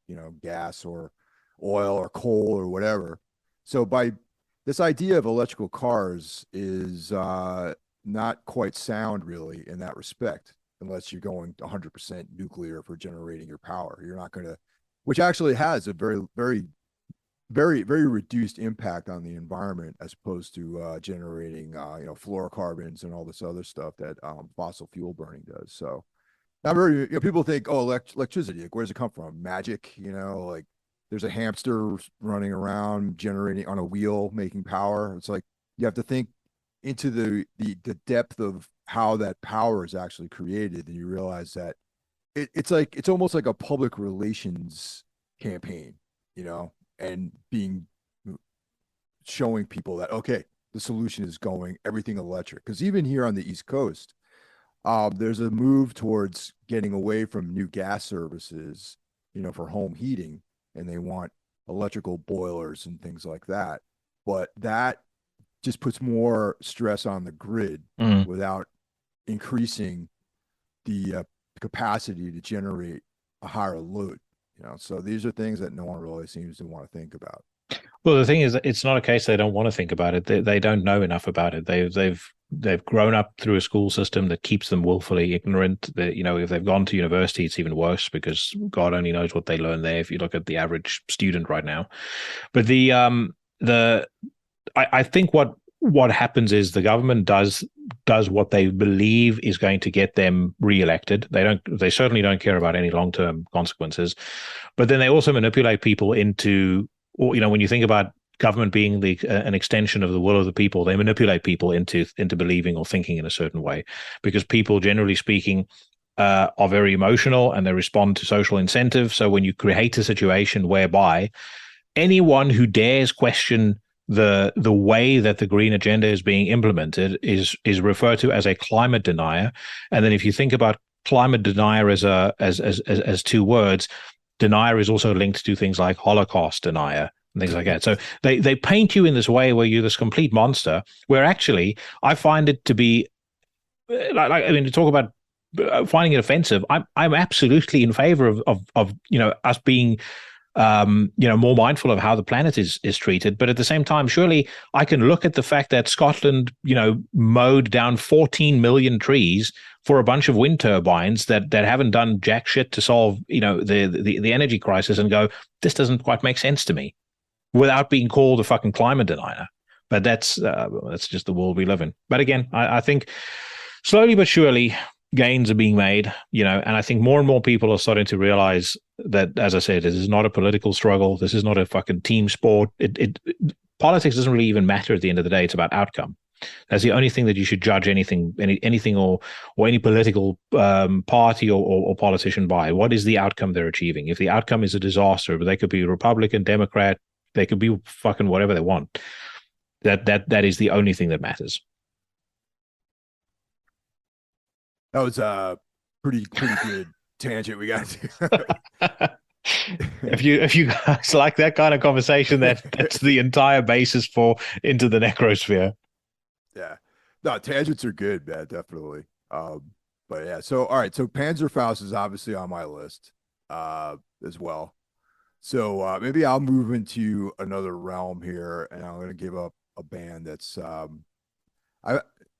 Speaker 1: gas or oil or coal or whatever. So by this idea of electrical cars is not quite sound really in that respect, unless you're going 100% nuclear for generating your power. You're not going to, which actually has a very, very, very, very reduced impact on the environment, as opposed to generating, fluorocarbons and all this other stuff that fossil fuel burning does. So not very, people think, oh, electricity, like, where does it come from? Magic, like there's a hamster running around generating on a wheel, making power. It's like, you have to think into the depth of how that power is actually created. And you realize that it's almost like a public relations campaign, and showing people that, okay, the solution is going everything electric. Because even here on the East Coast, there's a move towards getting away from new gas services, for home heating, and they want electrical boilers and things like that. But that just puts more stress on the grid without increasing the capacity to generate a higher load. So these are things that no one really seems to want to think about.
Speaker 2: Well, the thing is, it's not a case they don't want to think about it. They don't know enough about it. They've grown up through a school system that keeps them willfully ignorant. If they've gone to university, it's even worse, because God only knows what they learn there. If you look at the average student right now, but I think what happens is the government does what they believe is going to get them reelected. They certainly don't care about any long-term consequences, but then they also manipulate people into, or when you think about government being an extension of the will of the people, they manipulate people into believing or thinking in a certain way, because people, generally speaking, are very emotional and they respond to social incentive. So when you create a situation whereby anyone who dares question the way that the green agenda is being implemented is referred to as a climate denier. And then if you think about climate denier as two words, denier is also linked to things like Holocaust denier and things like that. So they paint you in this way where you're this complete monster, where actually I find it to be to talk about finding it offensive. I'm absolutely in favor of us being more mindful of how the planet is treated. But at the same time, surely I can look at the fact that Scotland, mowed down 14 million trees for a bunch of wind turbines that haven't done jack shit to solve, the energy crisis, and go, this doesn't quite make sense to me, without being called a fucking climate denier. But that's just the world we live in. But again, I think slowly but surely gains are being made, and I think more and more people are starting to realize that, as I said, this is not a political struggle. This is not a fucking team sport. Politics doesn't really even matter at the end of the day. It's about outcome. That's the only thing that you should judge anything or any political party or politician by. What is the outcome they're achieving? If the outcome is a disaster, but they could be Republican, Democrat, they could be fucking whatever they want. That is the only thing that matters.
Speaker 1: That was a pretty good tangent we got to.
Speaker 2: If you guys like that kind of conversation, that's the entire basis for Into the Necrosphere.
Speaker 1: Yeah, no, tangents are good, man, definitely. But yeah, so all right, so Panzerfaust is obviously on my list, as well. So maybe I'll move into another realm here, and I'm going to give up a band that's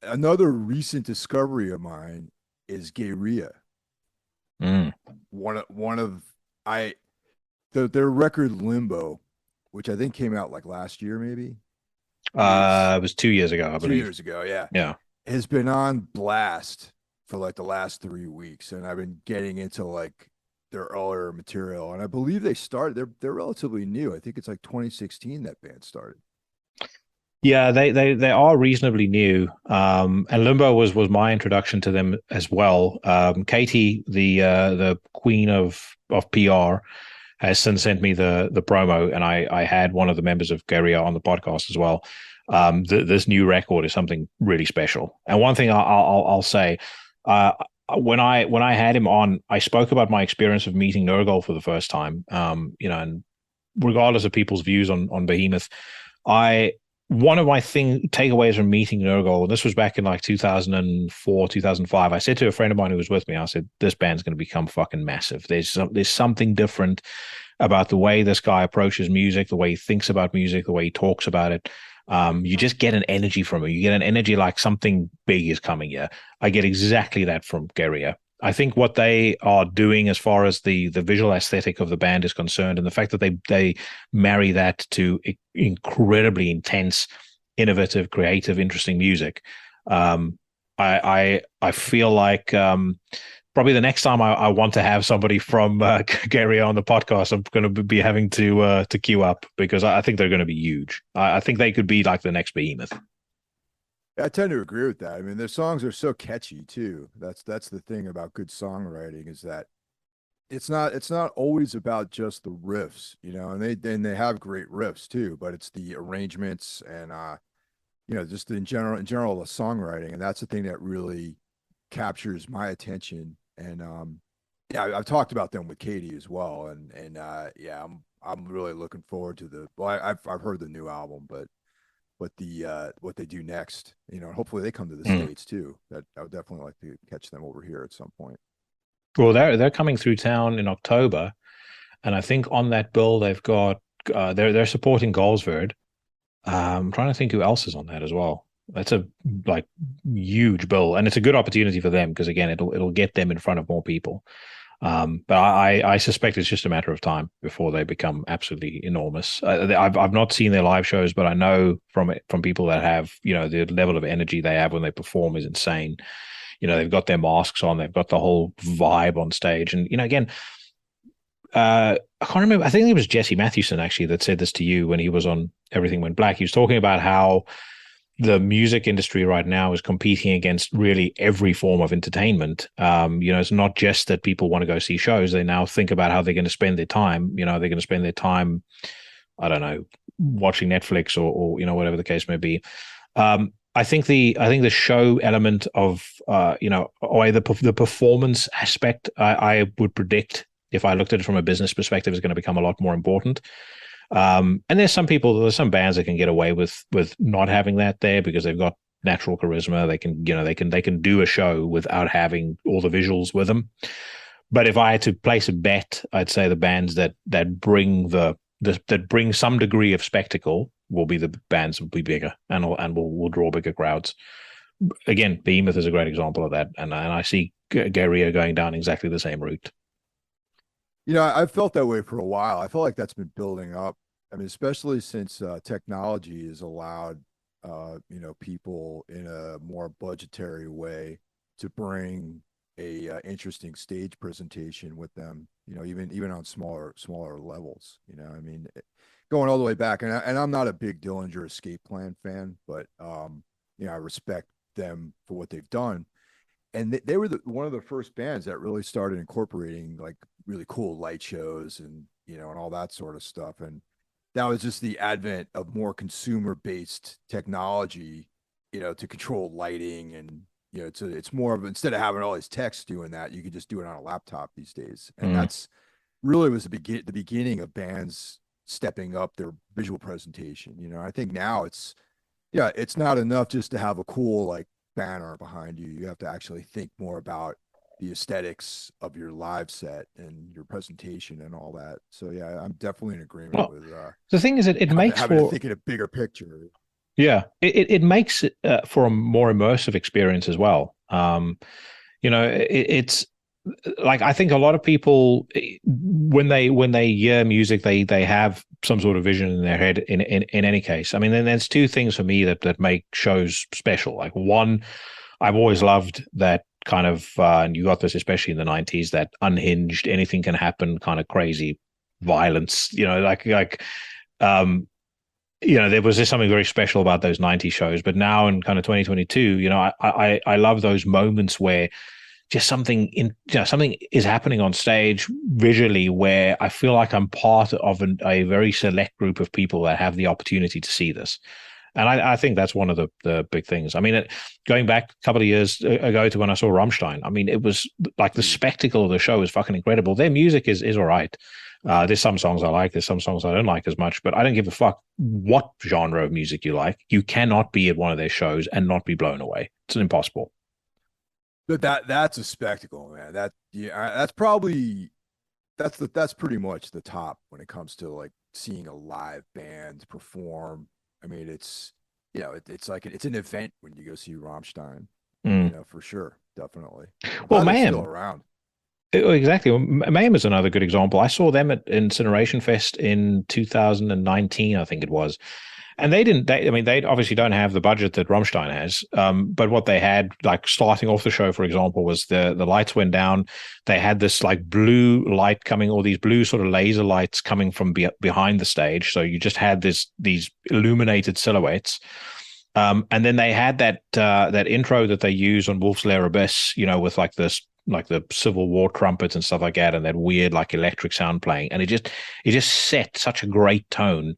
Speaker 1: another recent discovery of mine is Guerrilla. Their record Limbo, which I think came out like last year, maybe.
Speaker 2: It was 2 years ago, I believe.
Speaker 1: 2 years ago, yeah.
Speaker 2: Yeah.
Speaker 1: Has been on blast for like the last 3 weeks, and I've been getting into like their earlier material, and I believe they're relatively new. I think it's like 2016 that band started.
Speaker 2: Yeah, they are reasonably new. And Limbo was my introduction to them as well. Katie, the queen of PR, has since sent me the promo, and I had one of the members of Guerrilla on the podcast as well. This new record is something really special. And one thing I'll say, when I had him on, I spoke about my experience of meeting Nurgle for the first time. And regardless of people's views on Behemoth, one of my takeaways from meeting Nurgle, and this was back in like 2004, 2005, I said to a friend of mine who was with me, I said, this band's going to become fucking massive. There's something different about the way this guy approaches music, the way he thinks about music, the way he talks about it. You just get an energy from it. You get an energy like something big is coming here. I get exactly that from Guerrilla. I think what they are doing as far as the visual aesthetic of the band is concerned, and the fact that they marry that to incredibly intense, innovative, creative, interesting music, I feel like probably the next time I want to have somebody from Guerrilla on the podcast, I'm going to be having to queue up, because I think they're going to be huge. I think they could be like the next Behemoth.
Speaker 1: I tend to agree with that. I mean, their songs are so catchy too. That's the thing about good songwriting, is that it's not always about just the riffs, and they have great riffs too, but it's the arrangements and just in general the songwriting, and that's the thing that really captures my attention. And I've talked about them with Katie as well, and I'm really looking forward to I've heard the new album, but what they do next, hopefully they come to the States too. That I would definitely like to catch them over here at some point.
Speaker 2: Well, they're coming through town in October, and I think on that bill they've got they're supporting Galsverd. I'm trying to think who else is on that as well. That's a huge bill, and it's a good opportunity for them, because again, it'll get them in front of more people. But I suspect it's just a matter of time before they become absolutely enormous. I've not seen their live shows, but I know from people that have, the level of energy they have when they perform is insane. They've got their masks on, they've got the whole vibe on stage, and again, I can't remember. I think it was Jesse Mathewson actually that said this to you when he was on Everything Went Black. He was talking about how the music industry right now is competing against really every form of entertainment. It's not just that people want to go see shows. They now think about how they're going to spend their time. They're going to spend their time, I don't know, watching Netflix or whatever the case may be. I think the show element of, or the performance aspect, I would predict, if I looked at it from a business perspective, is going to become a lot more important. And there's some bands that can get away with not having that there, because they've got natural charisma. They can do a show without having all the visuals with them. But if I had to place a bet, I'd say the bands that bring that bring some degree of spectacle will be the bands that will be bigger and will draw bigger crowds. Again, Behemoth is a great example of that, and I see Guerrilla going down exactly the same route.
Speaker 1: I've felt that way for a while. I feel like that's been building up. I mean, especially since technology has allowed, people in a more budgetary way to bring a interesting stage presentation with them. Even on smaller levels. I mean, going all the way back, and I'm not a big Dillinger Escape Plan fan, but I respect them for what they've done. And they were one of the first bands that really started incorporating like really cool light shows and all that sort of stuff. And that was just the advent of more consumer based technology, to control lighting. And it's more of, instead of having all these techs doing that, you could just do it on a laptop these days. And that's really was the beginning of bands stepping up their visual presentation. I think now it's not enough just to have a cool like banner behind you. You have to actually think more about the aesthetics of your live set and your presentation and all that. So yeah, I'm definitely in agreement with
Speaker 2: the thing is that it makes
Speaker 1: having to think in a bigger picture.
Speaker 2: Yeah, it makes it for a more immersive experience as well. It's like, I think a lot of people, when they hear music, they have some sort of vision in their head. In any case, I mean, then there's two things for me that make shows special. Like, one, I've always loved that kind of, and you got this especially in the 90s, that unhinged, anything can happen kind of crazy violence. There was just something very special about those 90s shows. But now in kind of 2022, I love those moments where just something is happening on stage visually where I feel like I'm part of a very select group of people that have the opportunity to see this. And I think that's one of the big things. I mean, going back a couple of years ago to when I saw Rammstein, I mean, it was like the spectacle of the show is fucking incredible. Their music is all right. There's some songs I like. There's some songs I don't like as much, but I don't give a fuck what genre of music you like. You cannot be at one of their shows and not be blown away. It's impossible.
Speaker 1: But that's a spectacle, man. That's probably that's pretty much the top when it comes to like seeing a live band perform. I mean, it's like it's an event when you go see Rammstein. For sure, definitely.
Speaker 2: Well, Mayhem
Speaker 1: still around.
Speaker 2: Exactly. Mayhem is another good example. I saw them at Incineration Fest in 2019, I think it was. And they obviously don't have the budget that Rammstein has. But what they had, like starting off the show, for example, was the lights went down. They had this like blue light coming, or these blue sort of laser lights coming from behind the stage. So you just had these illuminated silhouettes. And then they had that intro that they use on Wolf's Lair Abyss, with like this, like the Civil War trumpets and stuff like that, and that weird like electric sound playing. And it just set such a great tone.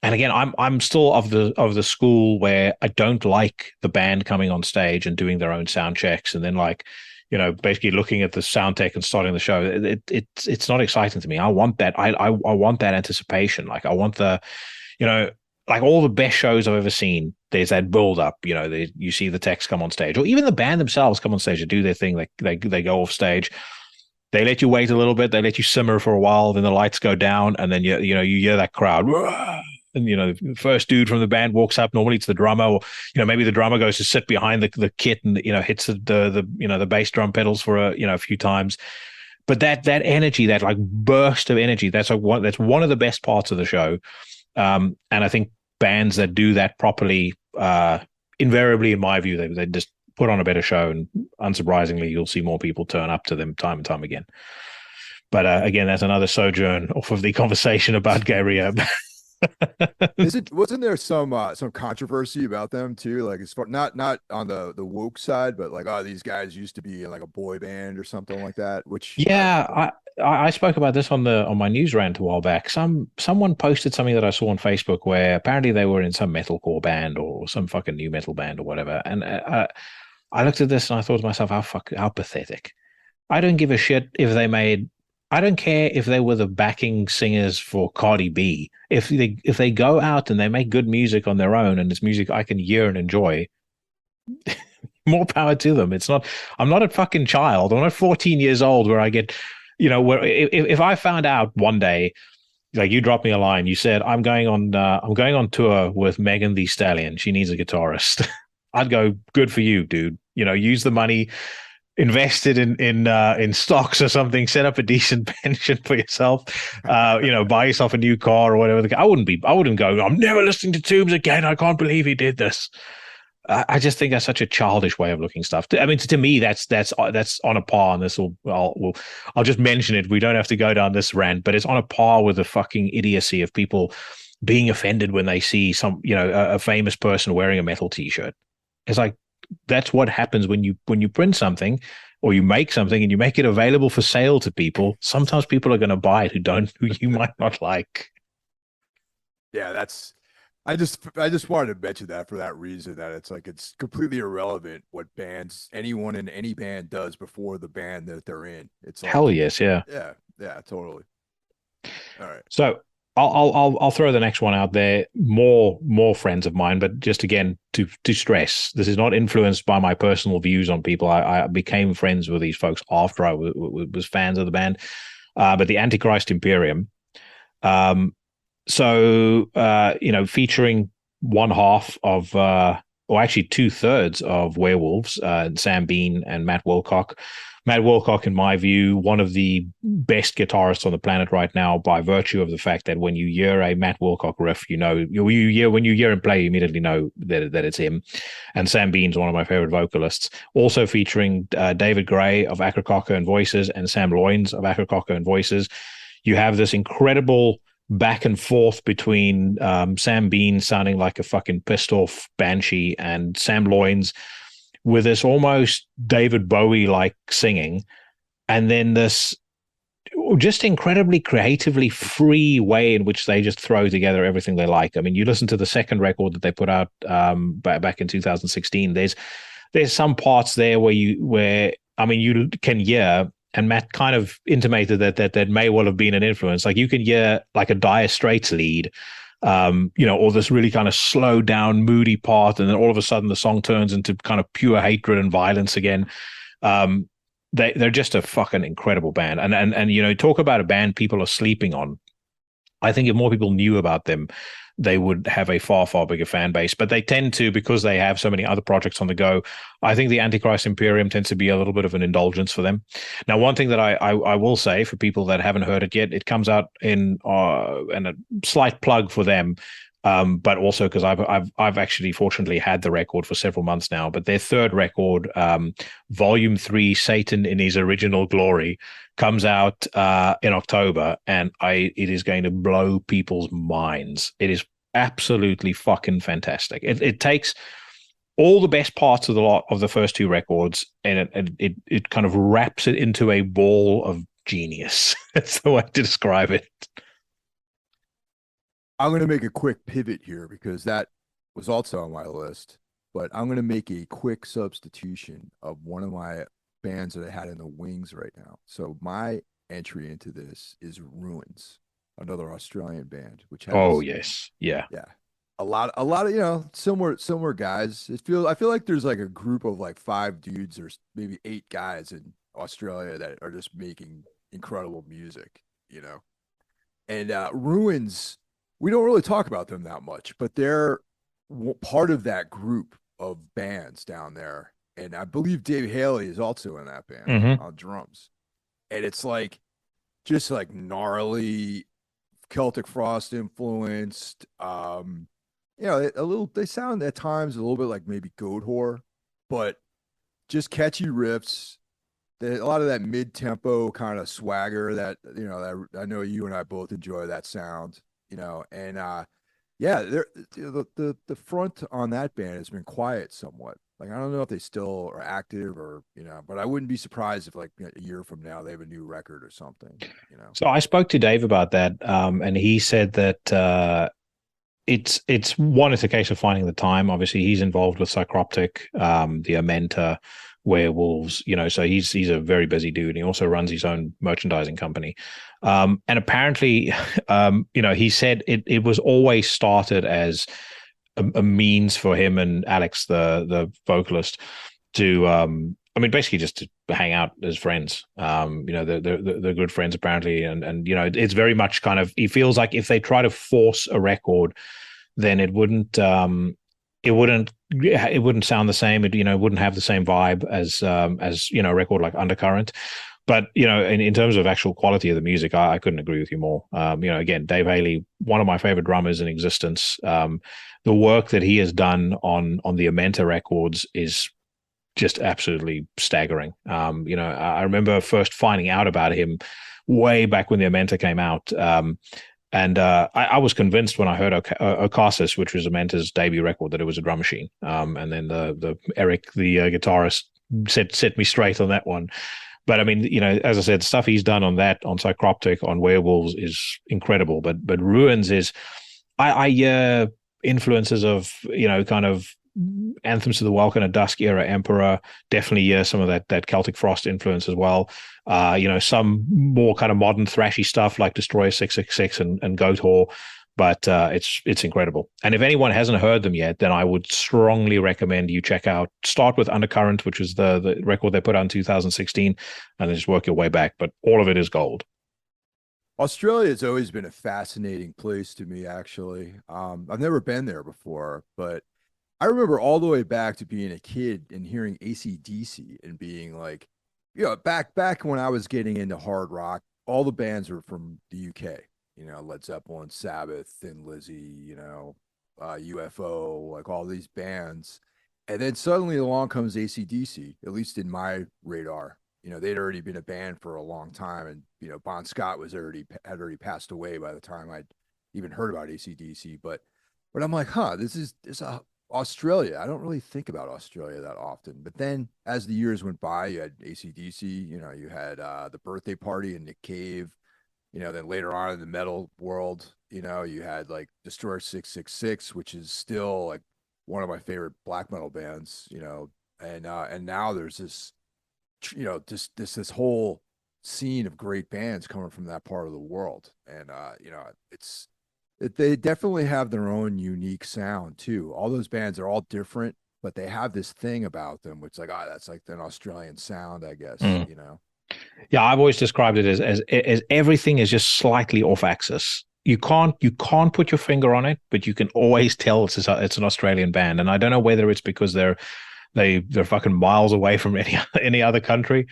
Speaker 2: And again, I'm still of the school where I don't like the band coming on stage and doing their own sound checks and then basically looking at the sound tech and starting the show. It's not exciting to me. I want that. I want that anticipation. Like, I want like all the best shows I've ever seen. There's that build up. You see the techs come on stage, or even the band themselves come on stage to do their thing. They go off stage. They let you wait a little bit. They let you simmer for a while. Then the lights go down, and then you hear that crowd. And the first dude from the band walks up. Normally it's the drummer, or maybe the drummer goes to sit behind the kit and hits the bass drum pedals for a few times. But that energy, that like burst of energy, that's one of the best parts of the show. And I think bands that do that properly, invariably, in my view, they just put on a better show, and unsurprisingly, you'll see more people turn up to them time and time again. But again, that's another sojourn off of the conversation about Guerrilla.
Speaker 1: Wasn't there some controversy about them too? Like, as far not on the woke side, but like, oh, these guys used to be in like a boy band or something like that. Which
Speaker 2: I spoke about this on my news rant a while back. Someone posted something that I saw on Facebook where apparently they were in some metalcore band or some fucking new metal band or whatever. And I looked at this and I thought to myself, how pathetic. I don't give a shit if they made. I don't care if they were the backing singers for Cardi B. If they go out and they make good music on their own and it's music I can hear and enjoy, More power to them. I'm not a fucking child. I'm not 14 years old where I get, where if I found out one day, like you dropped me a line, you said, I'm going on tour with Megan Thee Stallion. She needs a guitarist. I'd go, good for you, dude. Use the money, invest it in stocks or something, set up a decent pension for yourself, buy yourself a new car or whatever. I wouldn't go, I'm never listening to Toombs again. I can't believe he did this. I just think that's such a childish way of looking stuff. I mean, to me, that's on a par. And I'll just mention it. We don't have to go down this rant, but it's on a par with the fucking idiocy of people being offended when they see a famous person wearing a metal T-shirt. It's like, that's what happens when you print something or you make something and you make it available for sale to people. Sometimes people are going to buy it who you might not like.
Speaker 1: Yeah, I just wanted to mention that for that reason, that it's completely irrelevant what anyone in any band does before the band that they're in. It's like,
Speaker 2: hell yes, yeah,
Speaker 1: totally. All right,
Speaker 2: so I'll throw the next one out there. More friends of mine, but just again to stress, this is not influenced by my personal views on people. I became friends with these folks after I was fans of the band, but the Antichrist Imperium. Featuring one half of, or actually 2/3 of Werewolves, Sam Bean and Matt Wilcock. Matt Wilcock, in my view, one of the best guitarists on the planet right now, by virtue of the fact that when you hear a Matt Wilcock riff, when you hear him play, you immediately know that it's him. And Sam Bean's one of my favorite vocalists. Also featuring David Gray of Acrococker and Voices and Sam Loynes of Acrococker and Voices. You have this incredible back and forth between Sam Bean sounding like a fucking pissed off banshee and Sam Loynes with this almost David Bowie-like singing, and then this just incredibly creatively free way in which they just throw together everything they like. I mean, you listen to the second record that they put out back in 2016. There's some parts there where you can hear, and Matt kind of intimated that may well have been an influence. Like you can hear like a Dire Straits lead, or this really kind of slowed down, moody part, and then all of a sudden the song turns into kind of pure hatred and violence again. They're just a fucking incredible band, and talk about a band people are sleeping on. I think if more people knew about them, they would have a far, far bigger fan base. But they tend to, because they have so many other projects on the go. I think the Antichrist Imperium tends to be a little bit of an indulgence for them. Now, one thing that I will say for people that haven't heard it yet, it comes out in a slight plug for them, but also because I've actually fortunately had the record for several months now. But their third record, Volume 3, Satan in His Original Glory, comes out in October, and it is going to blow people's minds. It is absolutely fucking fantastic. It takes all the best parts of the first two records, and it kind of wraps it into a ball of genius. That's the way to describe it.
Speaker 1: I'm going to make a quick pivot here because that was also on my list, but I'm going to make a quick substitution of one of my bands that I had in the wings right now. So my entry into this is Ruins, another Australian band, which has a lot of similar guys. I feel like there's like a group of like 5 dudes or maybe 8 guys in Australia that are just making incredible music, and Ruins, we don't really talk about them that much, but they're part of that group of bands down there. And I believe Dave Haley is also in that band on drums. And it's like, just like gnarly Celtic Frost influenced, they sound at times a little bit like maybe Goat Whore, but just catchy riffs. A lot of that mid-tempo kind of swagger that I know you and I both enjoy that sound, and the front on that band has been quiet somewhat. Like, I don't know if they still are active or, but I wouldn't be surprised if like a year from now they have a new record or something,
Speaker 2: So I spoke to Dave about that, and he said that it's a case of finding the time. Obviously, he's involved with Psychroptic, the Amenta, Werewolves, so he's a very busy dude. He also runs his own merchandising company. And apparently, he said it was always started as a means for him and Alex, the vocalist, to I mean, basically just to hang out as friends. They're good friends apparently, and it's very much kind of. It feels like if they try to force a record, then it wouldn't sound the same. It wouldn't have the same vibe as a record like Undercurrent. But in terms of actual quality of the music, I couldn't agree with you more. Again, Dave Haley, one of my favorite drummers in existence. The work that he has done on the Amenta records is just absolutely staggering. I remember first finding out about him way back when the Amenta came out. And I was convinced when I heard Ocasis, which was Amenta's debut record, that it was a drum machine. And then the Eric, the guitarist, set me straight on that one. But I mean, as I said, stuff he's done on Psychroptic, on Werewolves is incredible. But Ruins is, I hear influences of, kind of Anthems to the Welkin at Dusk era Emperor, definitely some of that Celtic Frost influence as well. Some more kind of modern thrashy stuff like Destroyer 666 and Goat Whore. But it's incredible. And if anyone hasn't heard them yet, then I would strongly recommend you start with Undercurrent, which is the record they put out in 2016, and then just work your way back. But all of it is gold.
Speaker 1: Australia has always been a fascinating place to me, actually. I've never been there before, but I remember all the way back to being a kid and hearing AC/DC and being like, back when I was getting into hard rock, all the bands were from the UK, Led Zeppelin, Sabbath, Thin Lizzy, UFO, like all these bands. And then suddenly along comes AC/DC, at least in my radar. They'd already been a band for a long time. And, Bon Scott had already passed away by the time I'd even heard about AC/DC. But I'm like, this is Australia. I don't really think about Australia that often. But then as the years went by, you had AC/DC, you had the Birthday Party and Nick Cave, then later on in the metal world, you had like Destroyer 666, which is still like one of my favorite black metal bands, and now there's this, this whole scene of great bands coming from that part of the world. And, they definitely have their own unique sound too. All those bands are all different, but they have this thing about them, which like, that's like an Australian sound, I guess,
Speaker 2: Yeah, I've always described it as everything is just slightly off axis. You can't put your finger on it, but you can always tell it's an Australian band. And I don't know whether it's because they're fucking miles away from any other country,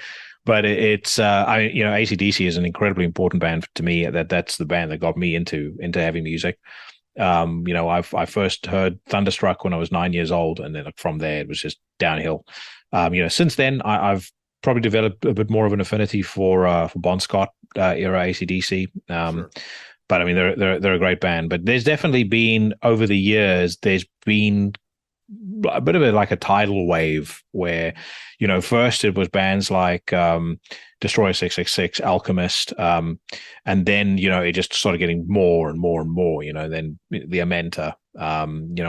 Speaker 2: but it's AC/DC is an incredibly important band to me. That's the band that got me into heavy music. I first heard Thunderstruck when I was 9 years old, and then from there it was just downhill. Since then I've probably developed a bit more of an affinity for Bon Scott era AC/DC.
Speaker 1: Sure.
Speaker 2: But I mean, they're a great band. But there's definitely been over the years, there's been a bit of a tidal wave where, first it was bands like Destroyer 666, Alchemist, and then it just started getting more and more and more. Then the Amenta.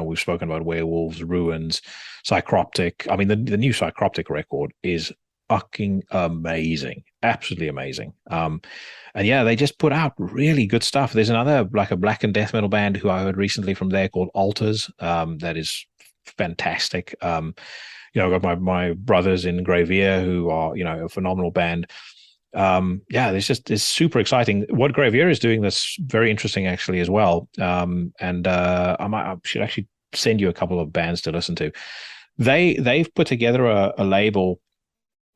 Speaker 2: We've spoken about Werewolves, Ruins, Psychroptic. I mean, the new Psychroptic record is fucking amazing, absolutely amazing. And yeah, they just put out really good stuff. There's another like a black and death metal band who I heard recently from there called Altars. That is fantastic. I've got my brothers in Gravier who are a phenomenal band. It's super exciting. What Gravier is doing that's very interesting actually as well. I should actually send you a couple of bands to listen to. They've put together a label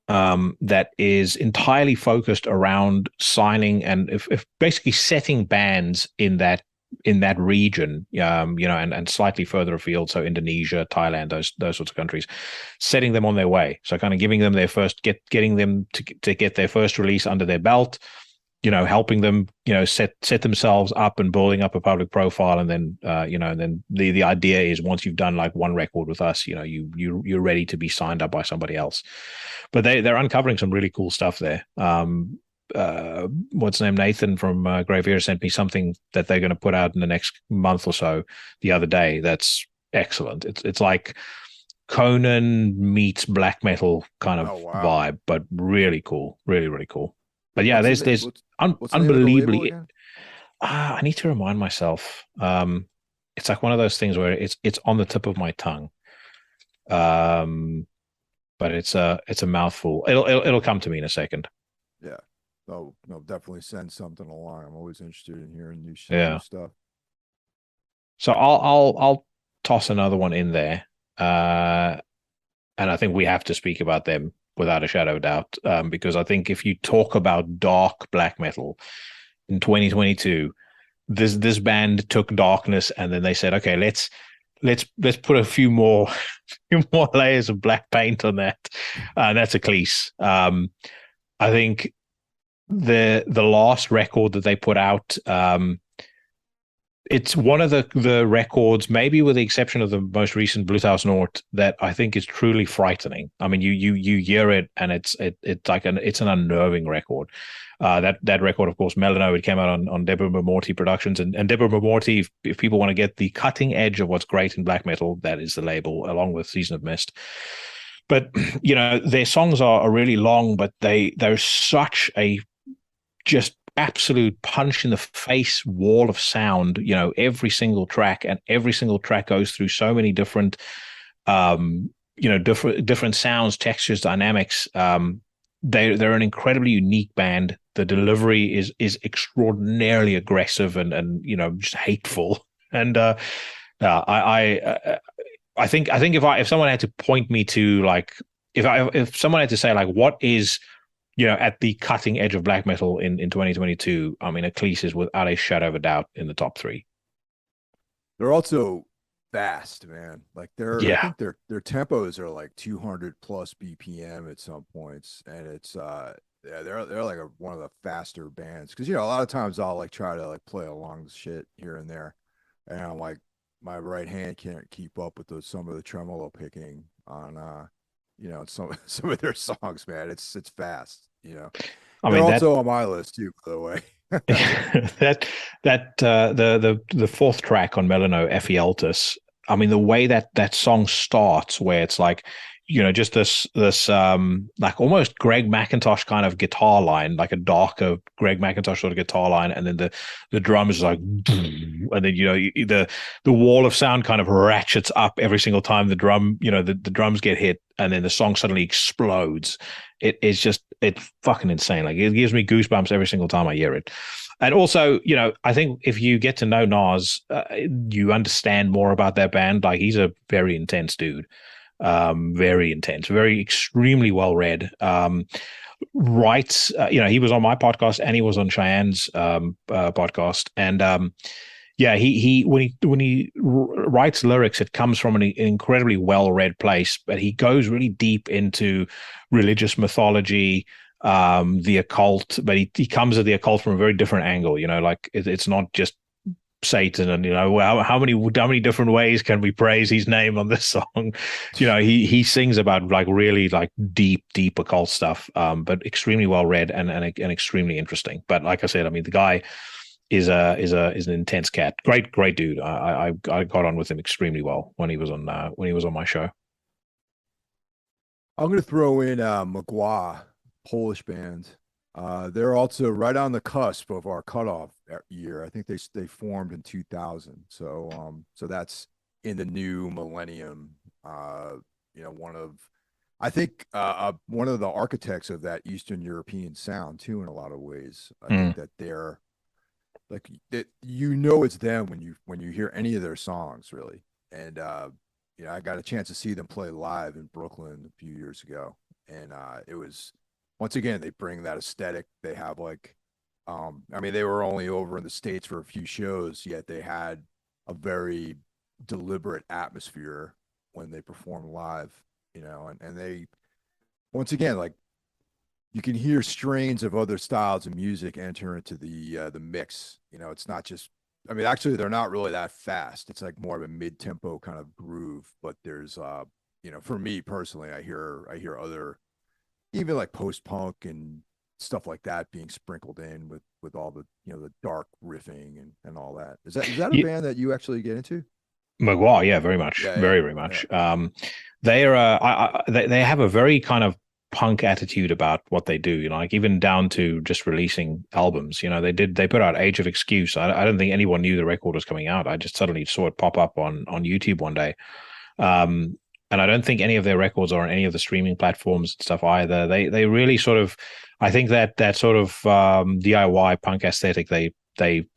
Speaker 2: that is entirely focused around signing and if basically setting bands in that region, and slightly further afield, so Indonesia, Thailand, those sorts of countries, setting them on their way. So kind of giving them their first, getting them to get their first release under their belt, helping them, set themselves up and building up a public profile, and then, and then the idea is once you've done like one record with us, you're ready to be signed up by somebody else. But they're uncovering some really cool stuff there. What's his name? Nathan from Gravier sent me something that they're going to put out in the next month or so the other day. That's excellent. It's like Conan meets black metal kind of vibe, but really cool, really, really cool. But yeah,
Speaker 1: what's
Speaker 2: there's
Speaker 1: what's
Speaker 2: unbelievably. I need to remind myself. It's like one of those things where it's on the tip of my tongue. But but it's a mouthful. It'll come to me in a second.
Speaker 1: Yeah. Oh no, definitely send something along. I'm always interested in hearing new
Speaker 2: Yeah.
Speaker 1: stuff.
Speaker 2: So I'll toss another one in there, and I think we have to speak about them without a shadow of doubt, because I think if you talk about dark black metal in 2022, this band took darkness and then they said, okay, let's put a few more layers of black paint on that. That's Ihsahn. I think the last record that they put out, it's one of the records, maybe with the exception of the most recent Bluthaus Nord, that I think is truly frightening. I mean, you hear it and it's like it's an unnerving record. That record, of course, Melano, it came out on Deborah Morty Productions, and Deborah Morty, if people want to get the cutting edge of what's great in black metal, that is the label, along with Season of Mist. But their songs are really long, but they're such a just absolute punch in the face wall of sound. Every single track goes through so many different different sounds, textures, dynamics. They're an incredibly unique band. The delivery is extraordinarily aggressive and just hateful. And I think if someone had to point me to, like, if someone had to say, like, what is at the cutting edge of black metal in 2022, I mean, Ihsahn is without a shadow of a doubt in the top three.
Speaker 1: They're also fast, man. Like I think their tempos are like 200 plus BPM at some points, and it's they're like one of the faster bands, because a lot of times I'll like try to like play along shit here and there, and I'm like, my right hand can't keep up with some of the tremolo picking on some of their songs, man. It's fast.
Speaker 2: I
Speaker 1: They're
Speaker 2: mean,
Speaker 1: also on my list too, by the way.
Speaker 2: The fourth track on Melano, Effie Altus, I mean, the way that song starts, where it's like, just this like almost Greg McIntosh kind of guitar line, like a darker Greg McIntosh sort of guitar line, and then the drums is like, and then the wall of sound kind of ratchets up every single time the drum, the drums get hit, and then the song suddenly explodes. It's fucking insane. Like, it gives me goosebumps every single time I hear it. And also, I think if you get to know Nas, you understand more about that band. Like, he's a very intense dude. Very intense, very extremely well read. Writes, he was on my podcast and he was on Cheyenne's podcast, and he when he writes lyrics, it comes from an incredibly well read place, but he goes really deep into religious mythology, the occult, but he comes at the occult from a very different angle. Like, it's not just Satan, and how many different ways can we praise his name on this song. He sings about like really like deep occult stuff, but extremely well read and extremely interesting. But like I said, I mean, the guy is an intense cat. Great dude. I got on with him extremely well when he was on my show.
Speaker 1: I'm gonna throw in Mgła, Polish band. They're also right on the cusp of our cutoff year. I think they formed in 2000. So that's in the new millennium. I think one of the architects of that Eastern European sound too, in a lot of ways. I think that they're like that, it's them when you hear any of their songs, really. And I got a chance to see them play live in Brooklyn a few years ago, and it was, once again, they bring that aesthetic. They have like, I mean, they were only over in the States for a few shows, yet they had a very deliberate atmosphere when they perform live, and they, once again, like, you can hear strains of other styles of music enter into the mix. It's not just, I mean, actually, they're not really that fast. It's like more of a mid-tempo kind of groove, but there's, for me personally, I hear other, even like post-punk and stuff like that being sprinkled in with all the, the dark riffing and all that. Is that a band that you actually get into?
Speaker 2: Mgła, yeah, very much, very much. Yeah. They are, they have a very kind of punk attitude about what they do, like even down to just releasing albums. They put out Age of Excuse. I don't think anyone knew the record was coming out. I just suddenly saw it pop up on YouTube one day. and I don't think any of their records are on any of the streaming platforms and stuff either. They really sort of, I think that sort of DIY punk aesthetic, they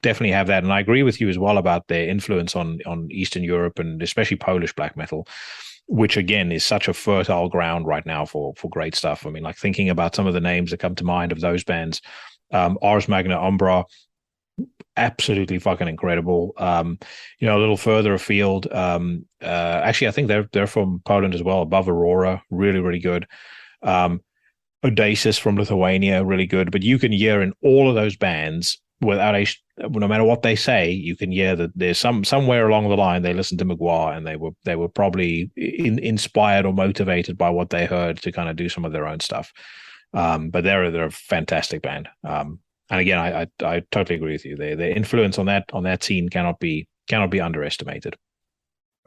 Speaker 2: definitely have that, and I agree with you as well about their influence on Eastern Europe and especially Polish black metal, which again is such a fertile ground right now for great stuff. I mean, like thinking about some of the names that come to mind of those bands, Ars Magna Umbra, absolutely fucking incredible. A little further afield, actually, I think they're from Poland as well. Above Aurora, really, really good. Audacious from Lithuania, really good. But you can hear in all of those bands, no matter what they say, you can hear that there's somewhere along the line they listened to Magua and they were probably inspired or motivated by what they heard to kind of do some of their own stuff. But they're a fantastic band. And again, I totally agree with you. Their influence on that scene cannot be underestimated.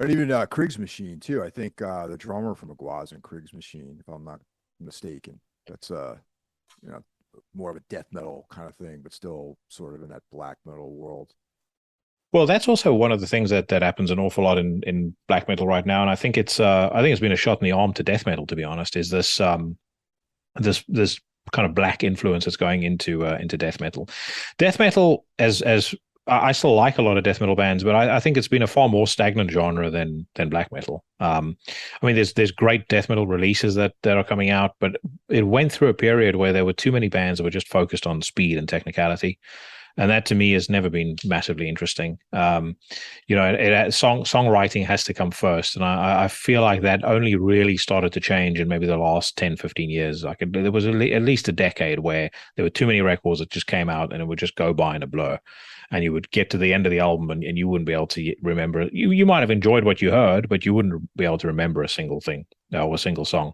Speaker 1: And even Kriegsmaschine too. I think the drummer from Magua is in Kriegsmaschine, if I'm not mistaken. That's more of a death metal kind of thing, but still sort of in that black metal world.
Speaker 2: Well, that's also one of the things that happens an awful lot in black metal right now, and I think it's been a shot in the arm to death metal. To be honest, is this this kind of black influence that's going into death metal. Death metal, as I still like a lot of death metal bands, but I think it's been a far more stagnant genre than black metal. I mean, there's great death metal releases that are coming out, but it went through a period where there were too many bands that were just focused on speed and technicality. And that to me has never been massively interesting. Songwriting has to come first. And I feel like that only really started to change in maybe the last 10, 15 years. There was at least a decade where there were too many records that just came out and it would just go by in a blur. And you would get to the end of the album and you wouldn't be able to remember it. You might have enjoyed what you heard, but you wouldn't be able to remember a single thing or a single song.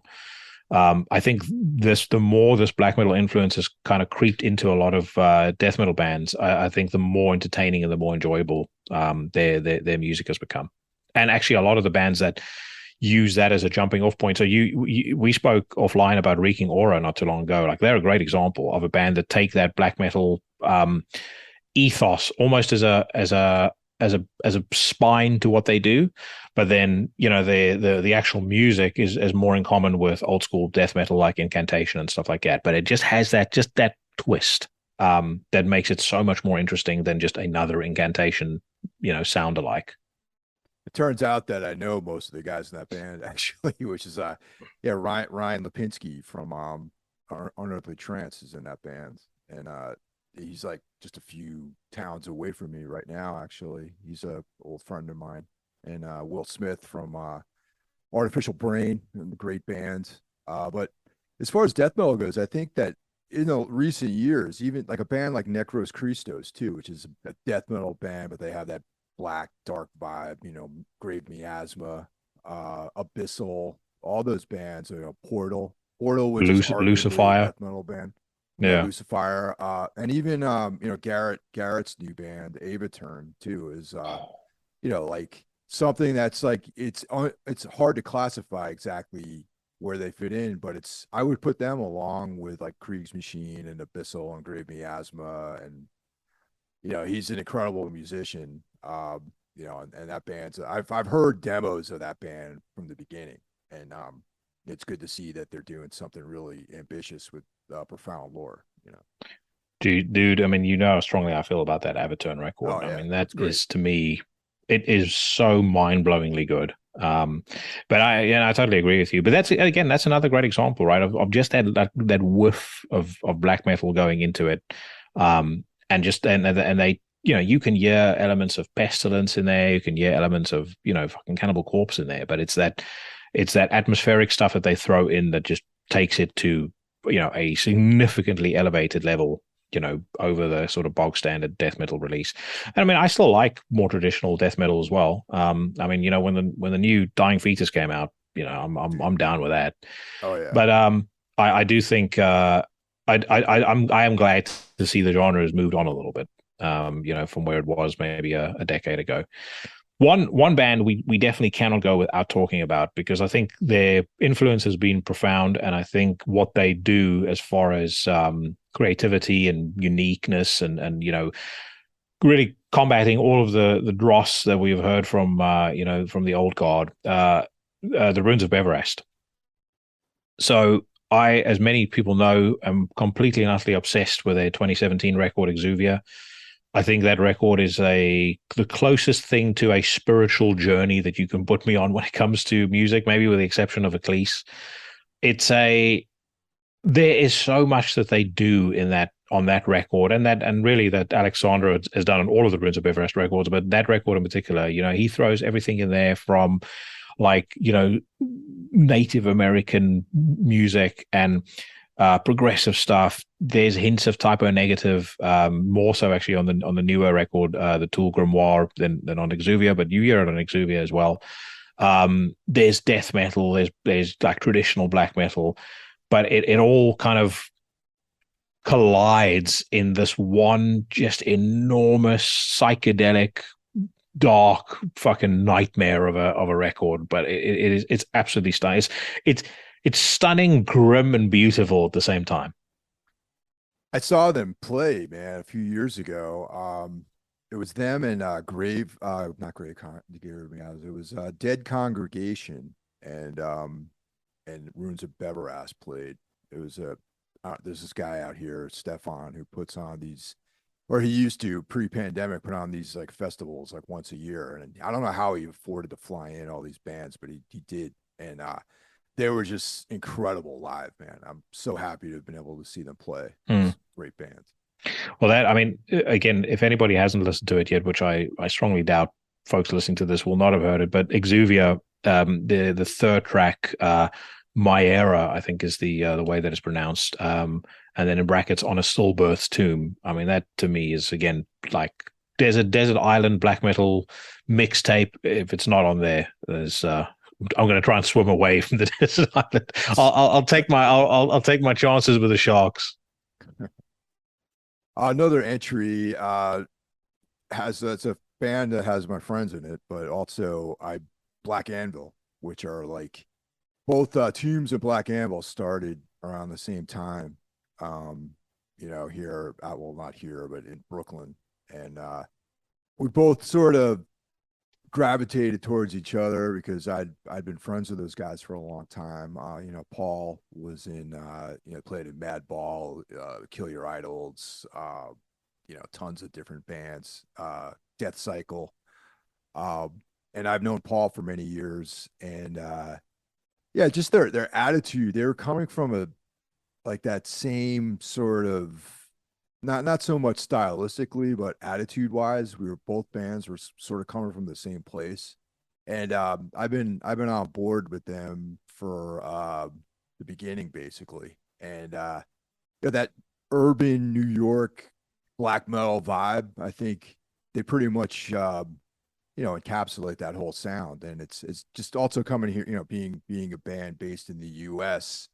Speaker 2: I think the more this black metal influence has kind of creeped into a lot of death metal bands, I think the more entertaining and the more enjoyable their music has become. And actually, a lot of the bands that use that as a jumping off point. So we spoke offline about Reeking Aura not too long ago. Like they're a great example of a band that take that black metal ethos almost as a spine to what they do, but then the actual music is more in common with old school death metal like Incantation and stuff like that. But it just has that twist that makes it so much more interesting than just another Incantation sound alike.
Speaker 1: It turns out that I know most of the guys in that band actually, which is Ryan Lipinski from Unearthly Trance is in that band, and he's like just a few towns away from me right now. Actually, he's a old friend of mine, and Will Smith from Artificial Brain, and the great band. But as far as death metal goes, I think that in the recent years, even like a band like Necros Christos too, which is a death metal band, but they have that black dark vibe. Grave Miasma, Abyssal, all those bands. Portal, which is
Speaker 2: Lucifer,
Speaker 1: death metal band.
Speaker 2: Yeah,
Speaker 1: Lucifer, and even Garrett's new band Avaturn too is like something that's like it's hard to classify exactly where they fit in, but I would put them along with like Kriegsmaschine and Abyssal and Grave Miasma, and he's an incredible musician. And that band's I've heard demos of that band from the beginning, and it's good to see that they're doing something really ambitious with profound lore.
Speaker 2: Dude, I mean, how strongly I feel about that Avaturn record.
Speaker 1: Oh, yeah,
Speaker 2: I mean, that is, to me, it is so mind-blowingly good. But I totally agree with you. But that's another great example, right, of just that whiff of black metal going into it, and they, you can hear elements of Pestilence in there, you can hear elements of fucking Cannibal Corpse in there, but it's that atmospheric stuff that they throw in that just takes it to a significantly elevated level, over the sort of bog standard death metal release. And I mean, I still like more traditional death metal as well. I mean, when the new Dying Fetus came out, I'm down with that.
Speaker 1: Oh yeah.
Speaker 2: But I do think I am glad to see the genre has moved on a little bit, from where it was maybe a decade ago. One band we definitely cannot go without talking about, because I think their influence has been profound, and I think what they do as far as creativity and uniqueness and really combating all of the dross that we've heard from from the old guard. the Ruins of Beverast. So I, as many people know, am completely and utterly obsessed with their 2017 record, Exuvia. I think that record is the closest thing to a spiritual journey that you can put me on when it comes to music, maybe with the exception of Ecclese. It's a There is so much that they do in that on that record, and really that Alexandra has done on all of the Ruins of Everest records, but that record in particular, he throws everything in there from like Native American music and progressive stuff. There's hints of typo negative, more so actually on the newer record, the Tool Grimoire than on Exuvia, but you hear it on Exuvia as well. There's death metal, there's like traditional black metal, but it all kind of collides in this one just enormous psychedelic dark fucking nightmare of a record. But it's absolutely stunning. It's stunning, grim, and beautiful at the same time.
Speaker 1: I saw them play, man, a few years ago. It was them and not Grave Con. It was Dead Congregation and Ruins of Beverast played. It was there's this guy out here, Stefan, who puts on these, or he used to pre-pandemic put on these like festivals like once a year, and I don't know how he afforded to fly in all these bands, but he did, and they were just incredible live, man. I'm so happy to have been able to see them play. Great bands.
Speaker 2: Well, I mean, again, if anybody hasn't listened to it yet, which I strongly doubt folks listening to this will not have heard it, but Exuvia, the third track, My Era, I think is the way that it's pronounced, and then in brackets, On a Stillbirth's Tomb. I mean, that to me is again like desert island black metal mixtape. If it's not on there, I'm going to try and swim away from the desert island. I'll take my chances with the sharks.
Speaker 1: Another entry it's a band that has my friends in it, but also Black Anvil, which are like both Tombs and Black Anvil started around the same time. Here, well, not here, but in Brooklyn, and we both sort of gravitated towards each other because I'd been friends with those guys for a long time. Paul was in played in Madball, Kill Your Idols, tons of different bands, Death Cycle. And I've known Paul for many years, and just their attitude. They were coming from that same sort of, not so much stylistically, but attitude wise. Both bands were sort of coming from the same place, and I've been on board with them for the beginning basically, and that urban New York black metal vibe. I think they pretty much encapsulate that whole sound, and it's just also coming here, being a band based in the U.S.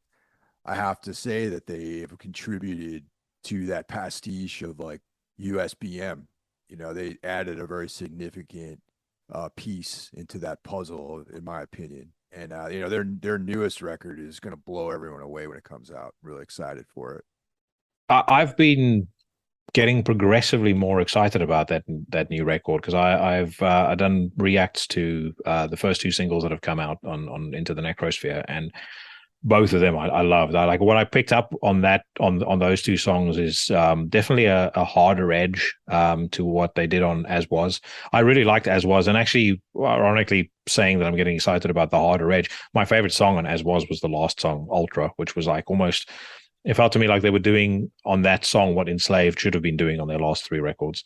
Speaker 1: I have to say that they have contributed to that pastiche of like USBM. They added a very significant piece into that puzzle, in my opinion. And their newest record is going to blow everyone away when it comes out. Really excited for it.
Speaker 2: I've been getting progressively more excited about that new record because I've done reacts to the first two singles that have come out on Into the Necrosphere, and both of them I loved. I like what I picked up on that on those two songs is definitely a harder edge to what they did on As Was. I really liked As Was, and actually, ironically, saying that I'm getting excited about the harder edge, my favorite song on As Was the last song, Ultra, which was like almost. It felt to me like they were doing on that song what Enslaved should have been doing on their last three records.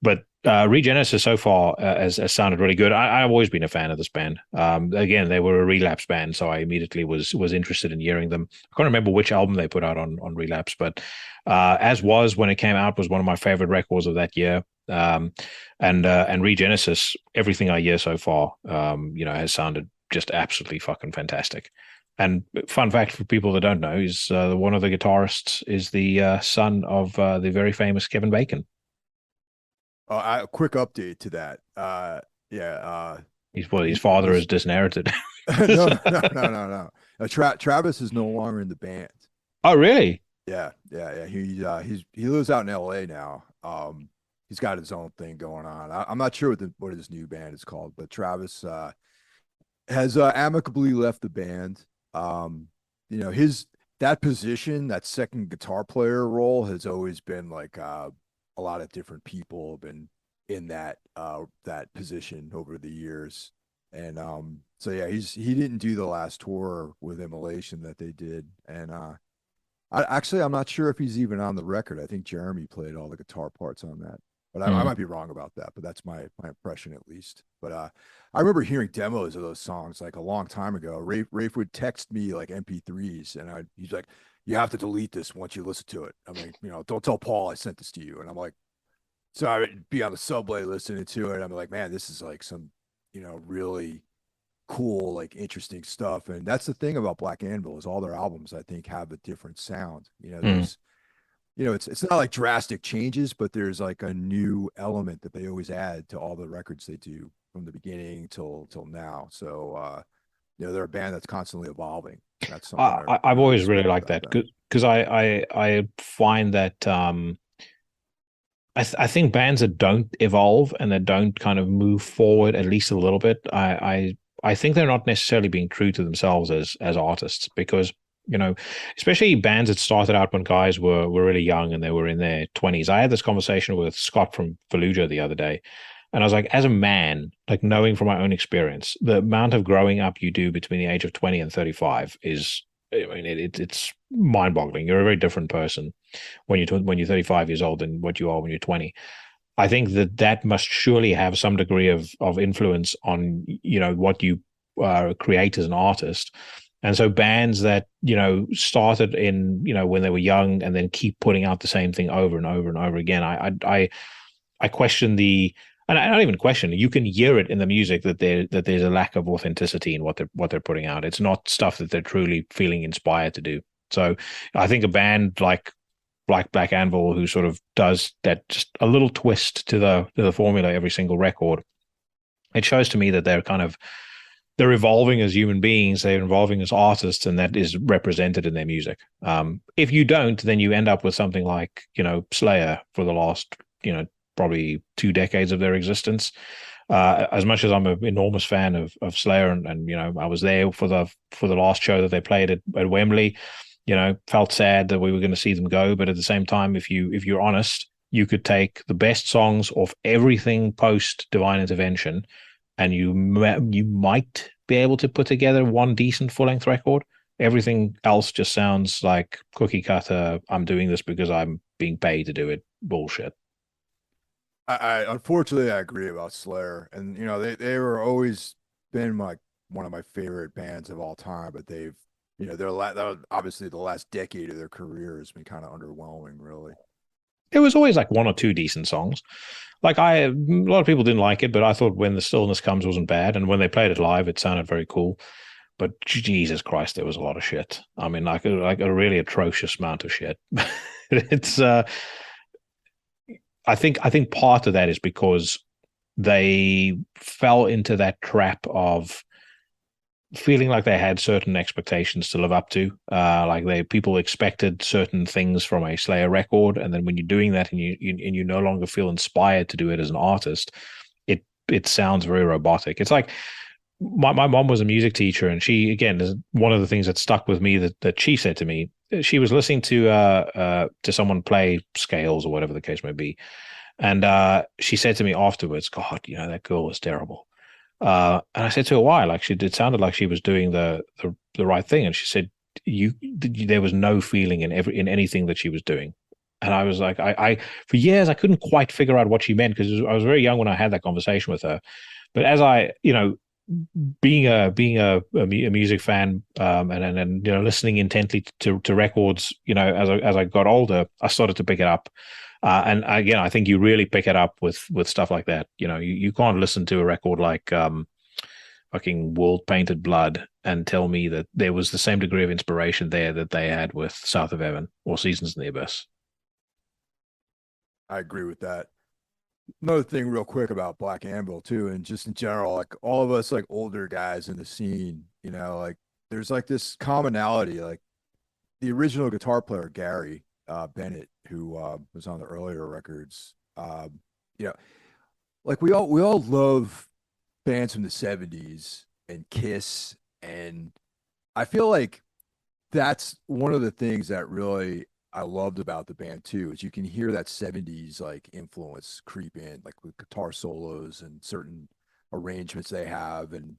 Speaker 2: But Regenesis so far has sounded really good. I've always been a fan of this band. Again, they were a Relapse band, so I immediately was interested in hearing them. I can't remember which album they put out on Relapse, but As Was, when it came out, was one of my favorite records of that year. And Regenesis, everything I hear so far, has sounded just absolutely fucking fantastic. And fun fact for people that don't know is one of the guitarists is the son of the very famous Kevin Bacon.
Speaker 1: A quick update to that.
Speaker 2: His father is disinherited.
Speaker 1: No. Travis is no longer in the band.
Speaker 2: Oh, really?
Speaker 1: Yeah. He lives out in LA now. He's got his own thing going on. I'm not sure what his new band is called, but Travis has amicably left the band. You know, his that position, that second guitar player role, has always been like a lot of different people have been in that position over the years. And so yeah, he didn't do the last tour with Immolation that they did. And I'm not sure if he's even on the record. I think Jeremy played all the guitar parts on that, but I
Speaker 2: Mm.
Speaker 1: might be wrong about that. But that's my impression at least. But I remember hearing demos of those songs like a long time ago. Rafe would text me like MP3s, and he's like, "You have to delete this once you listen to it." I'm like, don't tell Paul I sent this to you. And I'm like, so I would be on the subway listening to it. I'm like, man, this is like some, really cool, like interesting stuff. And that's the thing about Black Anvil is all their albums, I think, have a different sound.
Speaker 2: Mm.
Speaker 1: It's not like drastic changes, but there's like a new element that they always add to all the records they do from the beginning till now. So they're a band that's constantly evolving. That's something I
Speaker 2: I've
Speaker 1: really
Speaker 2: always really
Speaker 1: respect
Speaker 2: liked
Speaker 1: about
Speaker 2: that
Speaker 1: them.
Speaker 2: because I find that I think bands that don't evolve and that don't kind of move forward at least a little bit, I think they're not necessarily being true to themselves as artists because especially bands that started out when guys were really young and they were in their 20s. I had this conversation with Scott from Fallujah the other day, and I was like, as a man, like knowing from my own experience, the amount of growing up you do between the age of 20 and 35 is, I mean, it's mind-boggling. You're a very different person when you're 35 years old than what you are when you're 20. I think that must surely have some degree of influence on what you create as an artist. And so bands that started in when they were young and then keep putting out the same thing over and over and over again. I question the and I don't even question it. You can hear it in the music that there's a lack of authenticity in what they're putting out. It's not stuff that they're truly feeling inspired to do. So I think a band like Black Anvil, who sort of does that just a little twist to the formula every single record, it shows to me that they're evolving as human beings, they're evolving as artists, and that is represented in their music. If you don't, then you end up with something like Slayer for the last probably 2 decades of their existence. As much as I'm an enormous fan of Slayer, and I was there for the last show that they played at Wembley. Felt sad that we were going to see them go, but at the same time, if you're honest, you could take the best songs off everything post Divine Intervention, and you might be able to put together one decent full length record. Everything else just sounds like cookie cutter. I'm doing this because I'm being paid to do it. Bullshit.
Speaker 1: I unfortunately I agree about Slayer, and they were always been like one of my favorite bands of all time, but they've obviously the last decade of their career has been kind of underwhelming, really.
Speaker 2: There was always like one or two decent songs. Like a lot of people didn't like it, but I thought When the Stillness Comes wasn't bad, and when they played it live, it sounded very cool. But Jesus Christ, there was a lot of shit. I mean, like a really atrocious amount of shit. It's I think part of that is because they fell into that trap of feeling like they had certain expectations to live up to. Like people expected certain things from a Slayer record, and then when you're doing that and you no longer feel inspired to do it as an artist, it sounds very robotic. It's like my mom was a music teacher, and she again is one of the things that stuck with me that she said to me. She was listening to someone play scales or whatever the case may be, and she said to me afterwards, "God, that girl was terrible." And I said to her, "Why?" Like it sounded like she was doing the right thing, and she said, there was no feeling in anything that she was doing." And I was like, I for years I couldn't quite figure out what she meant because I was very young when I had that conversation with her. But as being a music fan, and listening intently to records, as I got older, I started to pick it up. And again, I think you really pick it up with stuff like that. You can't listen to a record like fucking World Painted Blood and tell me that there was the same degree of inspiration there that they had with South of Heaven or Seasons in the Abyss.
Speaker 1: I agree with that. Another thing real quick about Black Anvil too, and just in general, like all of us like older guys in the scene, like there's like this commonality, like the original guitar player Gary Bennett, who was on the earlier records. You know, like we all love bands from the 70s, and Kiss. And I feel like that's one of the things that really I loved about the band too, is you can hear that 70s like influence creep in, like with guitar solos and certain arrangements they have. And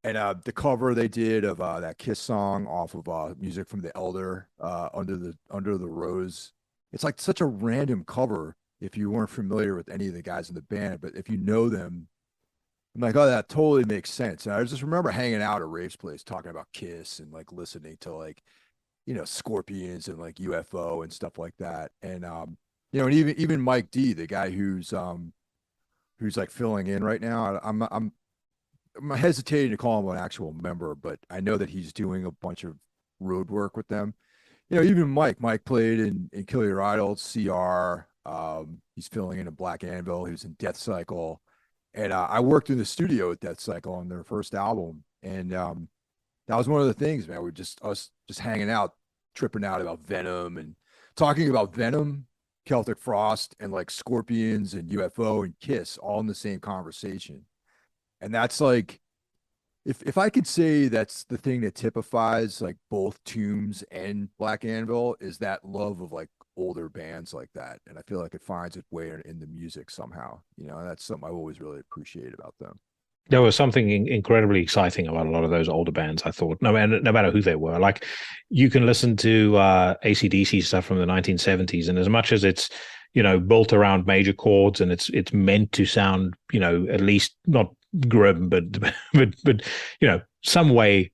Speaker 1: the cover they did of that Kiss song off of music from The Elder, Under the Rose. It's like such a random cover if you weren't familiar with any of the guys in the band, but if you know them, I'm like, oh, that totally makes sense. And I just remember hanging out at Rave's place talking about Kiss and like listening to like, Scorpions and like UFO and stuff like that. And even Mike D, the guy who's like filling in right now. I'm hesitating to call him an actual member, but I know that he's doing a bunch of road work with them. Even Mike played in Kill Your Idols, CR. He's filling in Black Anvil. He was in Death Cycle. And I worked in the studio with Death Cycle on their first album. And that was one of the things, man. We us just hanging out, tripping out about Venom and talking about Venom, Celtic Frost, and like Scorpions and UFO and Kiss all in the same conversation. And that's like, if I could say that's the thing that typifies like both Tombs and Black Anvil, is that love of like older bands like that. And I feel like it finds its way in the music somehow, and that's something I always really appreciate about them.
Speaker 2: There was something incredibly exciting about a lot of those older bands, I thought, no matter who they were. Like, you can listen to AC/DC stuff from the 1970s, and as much as it's, built around major chords and it's meant to sound, at least not grim, but some way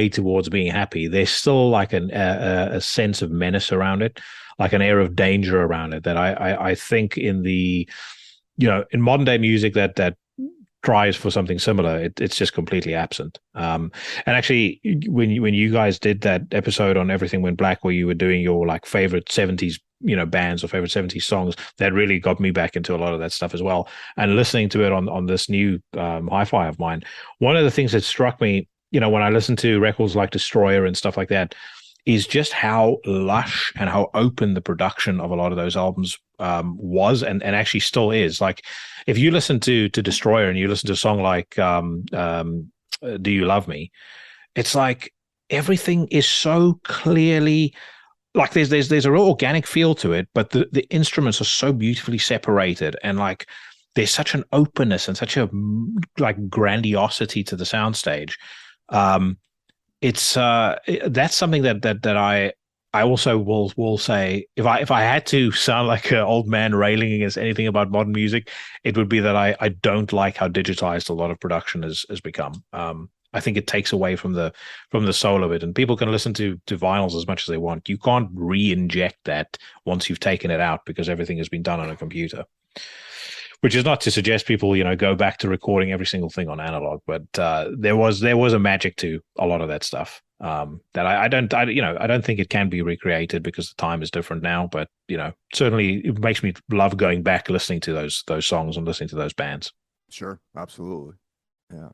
Speaker 2: towards being happy, there's still like a sense of menace around it, like an air of danger around it that I think in the, in modern day music that tries for something similar, it's just completely absent. And actually, when you guys did that episode on Everything Went Black, where you were doing your like favorite 70s bands or favorite 70s songs, that really got me back into a lot of that stuff as well. And listening to it on this new hi-fi of mine, one of the things that struck me, when I listen to records like Destroyer and stuff like that, is just how lush and how open the production of a lot of those albums was and actually still is. Like, if you listen to Destroyer and you listen to a song like Do You Love Me, it's like everything is so clearly, like there's a real organic feel to it, but the instruments are so beautifully separated, and like there's such an openness and such a like grandiosity to the soundstage. It's that's something that I also will say, if I had to sound like an old man railing against anything about modern music, it would be that I don't like how digitized a lot of production has become. I think it takes away from the soul of it, and people can listen to vinyls as much as they want. You can't re-inject that once you've taken it out, because everything has been done on a computer. Which is not to suggest people, go back to recording every single thing on analog, but there was a magic to a lot of that stuff that I don't think it can be recreated, because the time is different now. But certainly it makes me love going back, listening to those songs and listening to those bands.
Speaker 1: Sure, absolutely, yeah.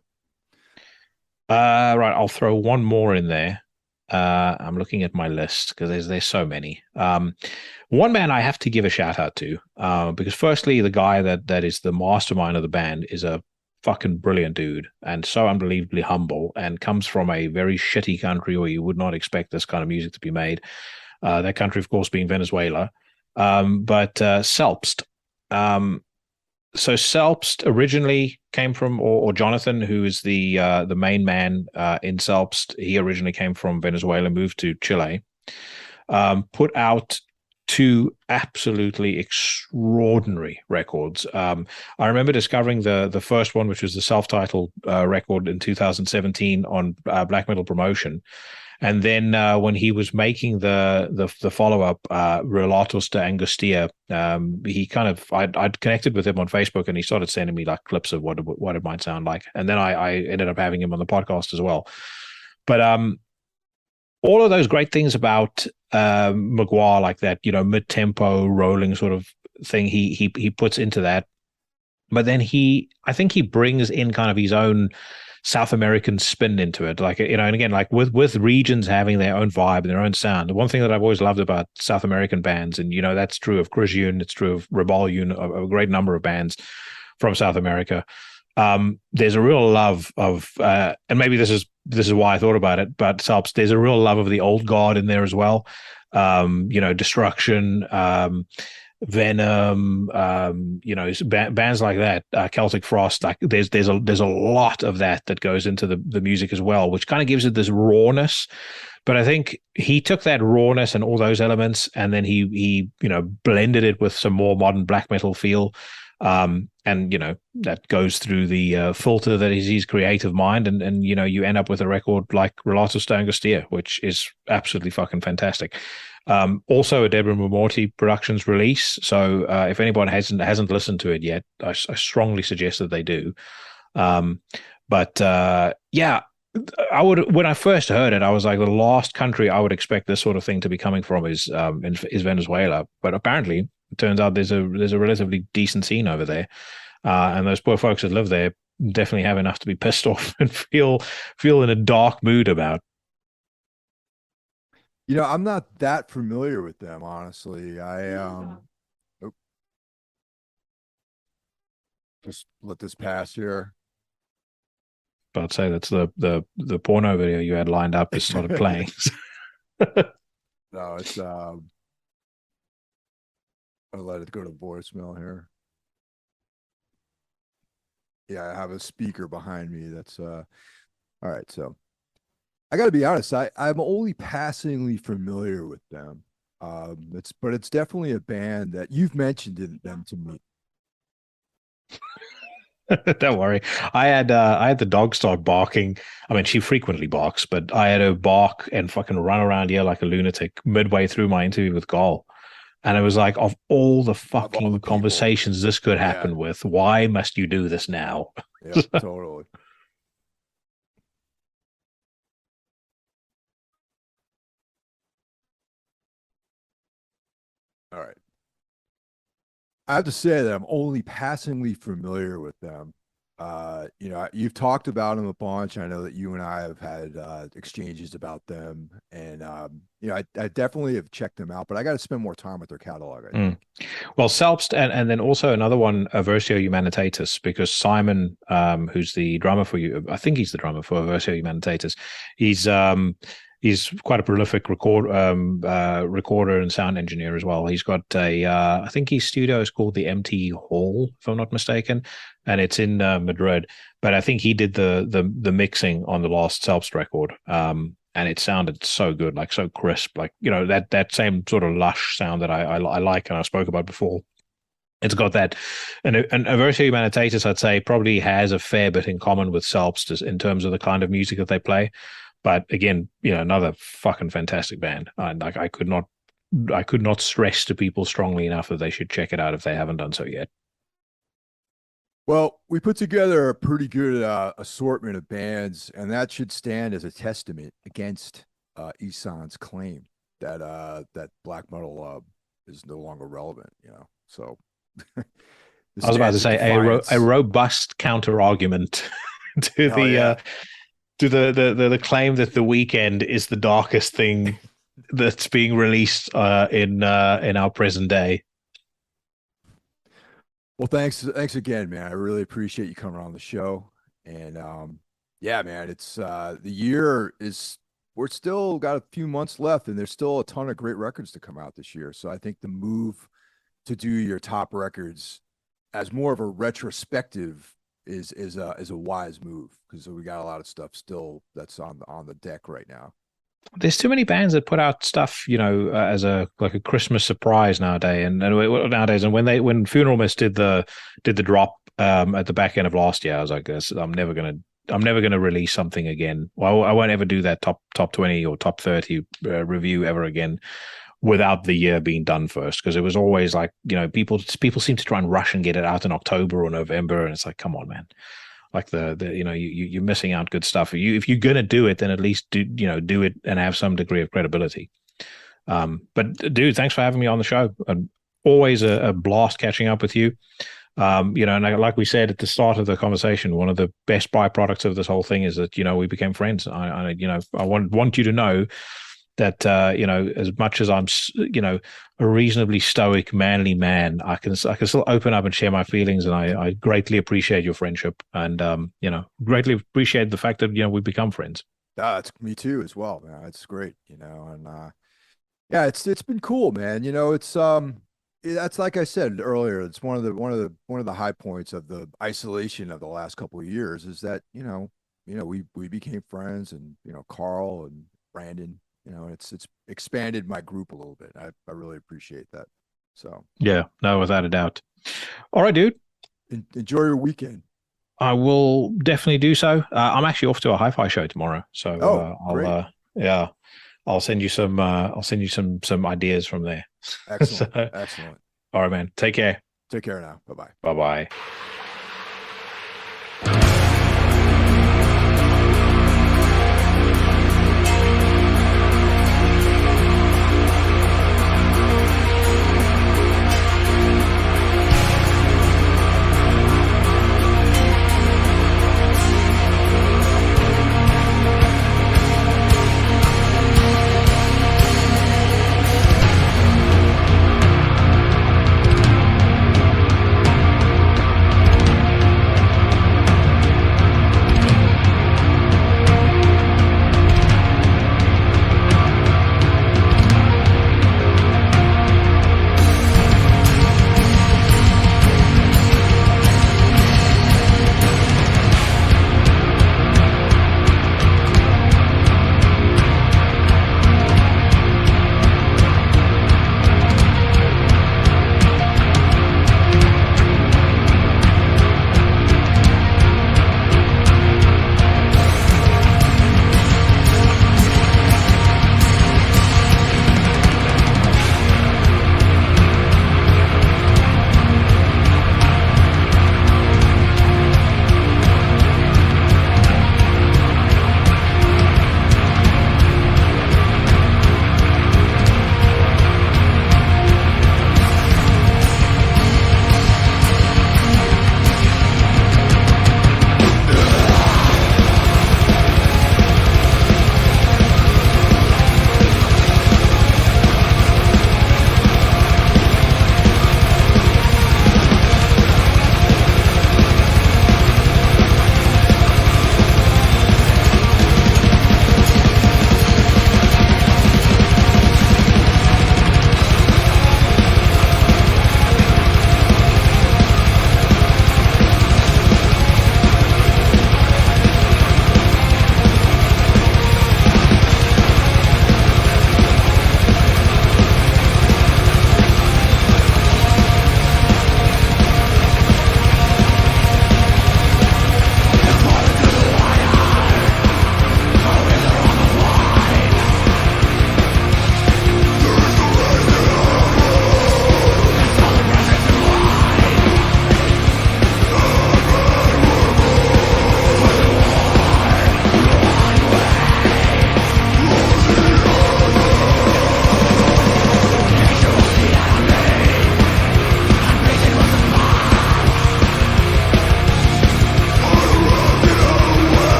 Speaker 2: Right, I'll throw one more in there. I'm looking at my list because there's so many. One band I have to give a shout out to, because firstly, the guy that is the mastermind of the band is a fucking brilliant dude, and so unbelievably humble, and comes from a very shitty country where you would not expect this kind of music to be made. That country, of course, being Venezuela. But Selbst. So Selbst originally came from, or Jonathan, who is the main man in Selbst. He originally came from Venezuela, moved to Chile, put out two absolutely extraordinary records. I remember discovering the first one, which was the self-titled record in 2017 on Black Metal Promotion. And then when he was making the follow-up, Relatos de Angustia, he kind of, I'd connected with him on Facebook, and he started sending me like clips of what it might sound like. And then I ended up having him on the podcast as well. But all of those great things about Magua, like that, mid-tempo rolling sort of thing, he puts into that. But then I think he brings in kind of his own South American spin into it, like, and again, like with regions having their own vibe and their own sound. The one thing that I've always loved about South American bands, and that's true of Crisium, it's true of Rebellion, a great number of bands from South America, there's a real love of, and maybe this is why I thought about it, but Salps, there's a real love of the old guard in there as well. Destruction, Venom, bands like that, Celtic Frost. Like there's a lot of that goes into the music as well, which kind of gives it this rawness. But I think he took that rawness and all those elements, and then he blended it with some more modern black metal feel. And that goes through the filter that is his creative mind, and you end up with a record like Relato sta Angustia, which is absolutely fucking fantastic. Also a Deborah Murmorty Productions release, so if anyone hasn't listened to it yet, I strongly suggest that they do. Yeah, I would, when I first heard it, I was like, the last country I would expect this sort of thing to be coming from is Venezuela, but apparently it turns out there's a relatively decent scene over there, and those poor folks that live there definitely have enough to be pissed off and feel in a dark mood about.
Speaker 1: I'm not that familiar with them, honestly. Just let this pass here.
Speaker 2: But I'd say that's the porno video you had lined up is started playing.
Speaker 1: No, it's I'll let it go to voicemail here. Yeah, I have a speaker behind me. That's all right. So I got to be honest. I'm only passingly familiar with them. It's definitely a band that you've mentioned them to me.
Speaker 2: Don't worry. I had the dog start barking. I mean, she frequently barks, but I had her bark and fucking run around here like a lunatic midway through my interview with Gol. And it was like, of all the fucking conversations this could happen with, why must you do this now?
Speaker 1: Yeah, totally. All right. I have to say that I'm only passingly familiar with them. You've talked about them a bunch. I know that you and I have had exchanges about them, and I definitely have checked them out. But I got to spend more time with their catalog, I think.
Speaker 2: Well, Selbst, and then also another one, Versio Humanitatis, because Simon, who's the drummer for you, I think he's the drummer for Versio Humanitatis. He's quite a prolific recorder and sound engineer as well. He's got I think his studio is called the MT Hall, if I'm not mistaken, and it's in Madrid. But I think he did the mixing on the last Selbst record, and it sounded so good, like so crisp, like that same sort of lush sound that I like and I spoke about before. It's got that, and Versio Humanitatis, I'd say, probably has a fair bit in common with Selbst in terms of the kind of music that they play. But again, another fucking fantastic band. Like I could not stress to people strongly enough that they should check it out if they haven't done so yet.
Speaker 1: Well, we put together a pretty good assortment of bands, and that should stand as a testament against Ihsahn's claim that black metal is no longer relevant. So
Speaker 2: I was about to say a robust counter argument to to the claim that The Weeknd is the darkest thing that's being released in our present day.
Speaker 1: Well, thanks again, man. I really appreciate you coming on the show. And yeah, man, it's the year we're still got a few months left, and there's still a ton of great records to come out this year. So I think the move to do your top records as more of a retrospective is a wise move, because we got a lot of stuff still that's on the deck right now.
Speaker 2: There's too many bands that put out stuff, as a Christmas surprise nowadays. And when Funeral Mist did the drop at the back end of last year, I was like, I'm never gonna release something again. Well, I won't ever do that top 20 or top 30 review ever again without the year being done first, because it was always like, people seem to try and rush and get it out in October or November, and it's like, come on, man. Like you're missing out good stuff. If you're gonna do it, then at least do it and have some degree of credibility. But dude, thanks for having me on the show. Always a blast catching up with you. And like we said at the start of the conversation, one of the best byproducts of this whole thing is that we became friends. I want you to know that as much as I'm a reasonably stoic, manly man, I can still open up and share my feelings, and I greatly appreciate your friendship, and greatly appreciate the fact that we've become friends.
Speaker 1: It's me too as well, man. It's great, and yeah, it's been cool, man. That's like I said earlier, it's one of the high points of the isolation of the last couple of years is that, we became friends, and Carl and Brandon, it's expanded my group a little bit. I really appreciate that. So
Speaker 2: Yeah, no, without a doubt. All right, dude.
Speaker 1: enjoy your weekend.
Speaker 2: I will definitely do so. I'm actually off to a hi-fi show tomorrow, so
Speaker 1: Oh,
Speaker 2: I'll
Speaker 1: great.
Speaker 2: yeah, I'll send you some some ideas from there.
Speaker 1: Excellent.
Speaker 2: So,
Speaker 1: Excellent.
Speaker 2: all right, man. Take care.
Speaker 1: Take care now. Bye bye.
Speaker 2: Bye bye.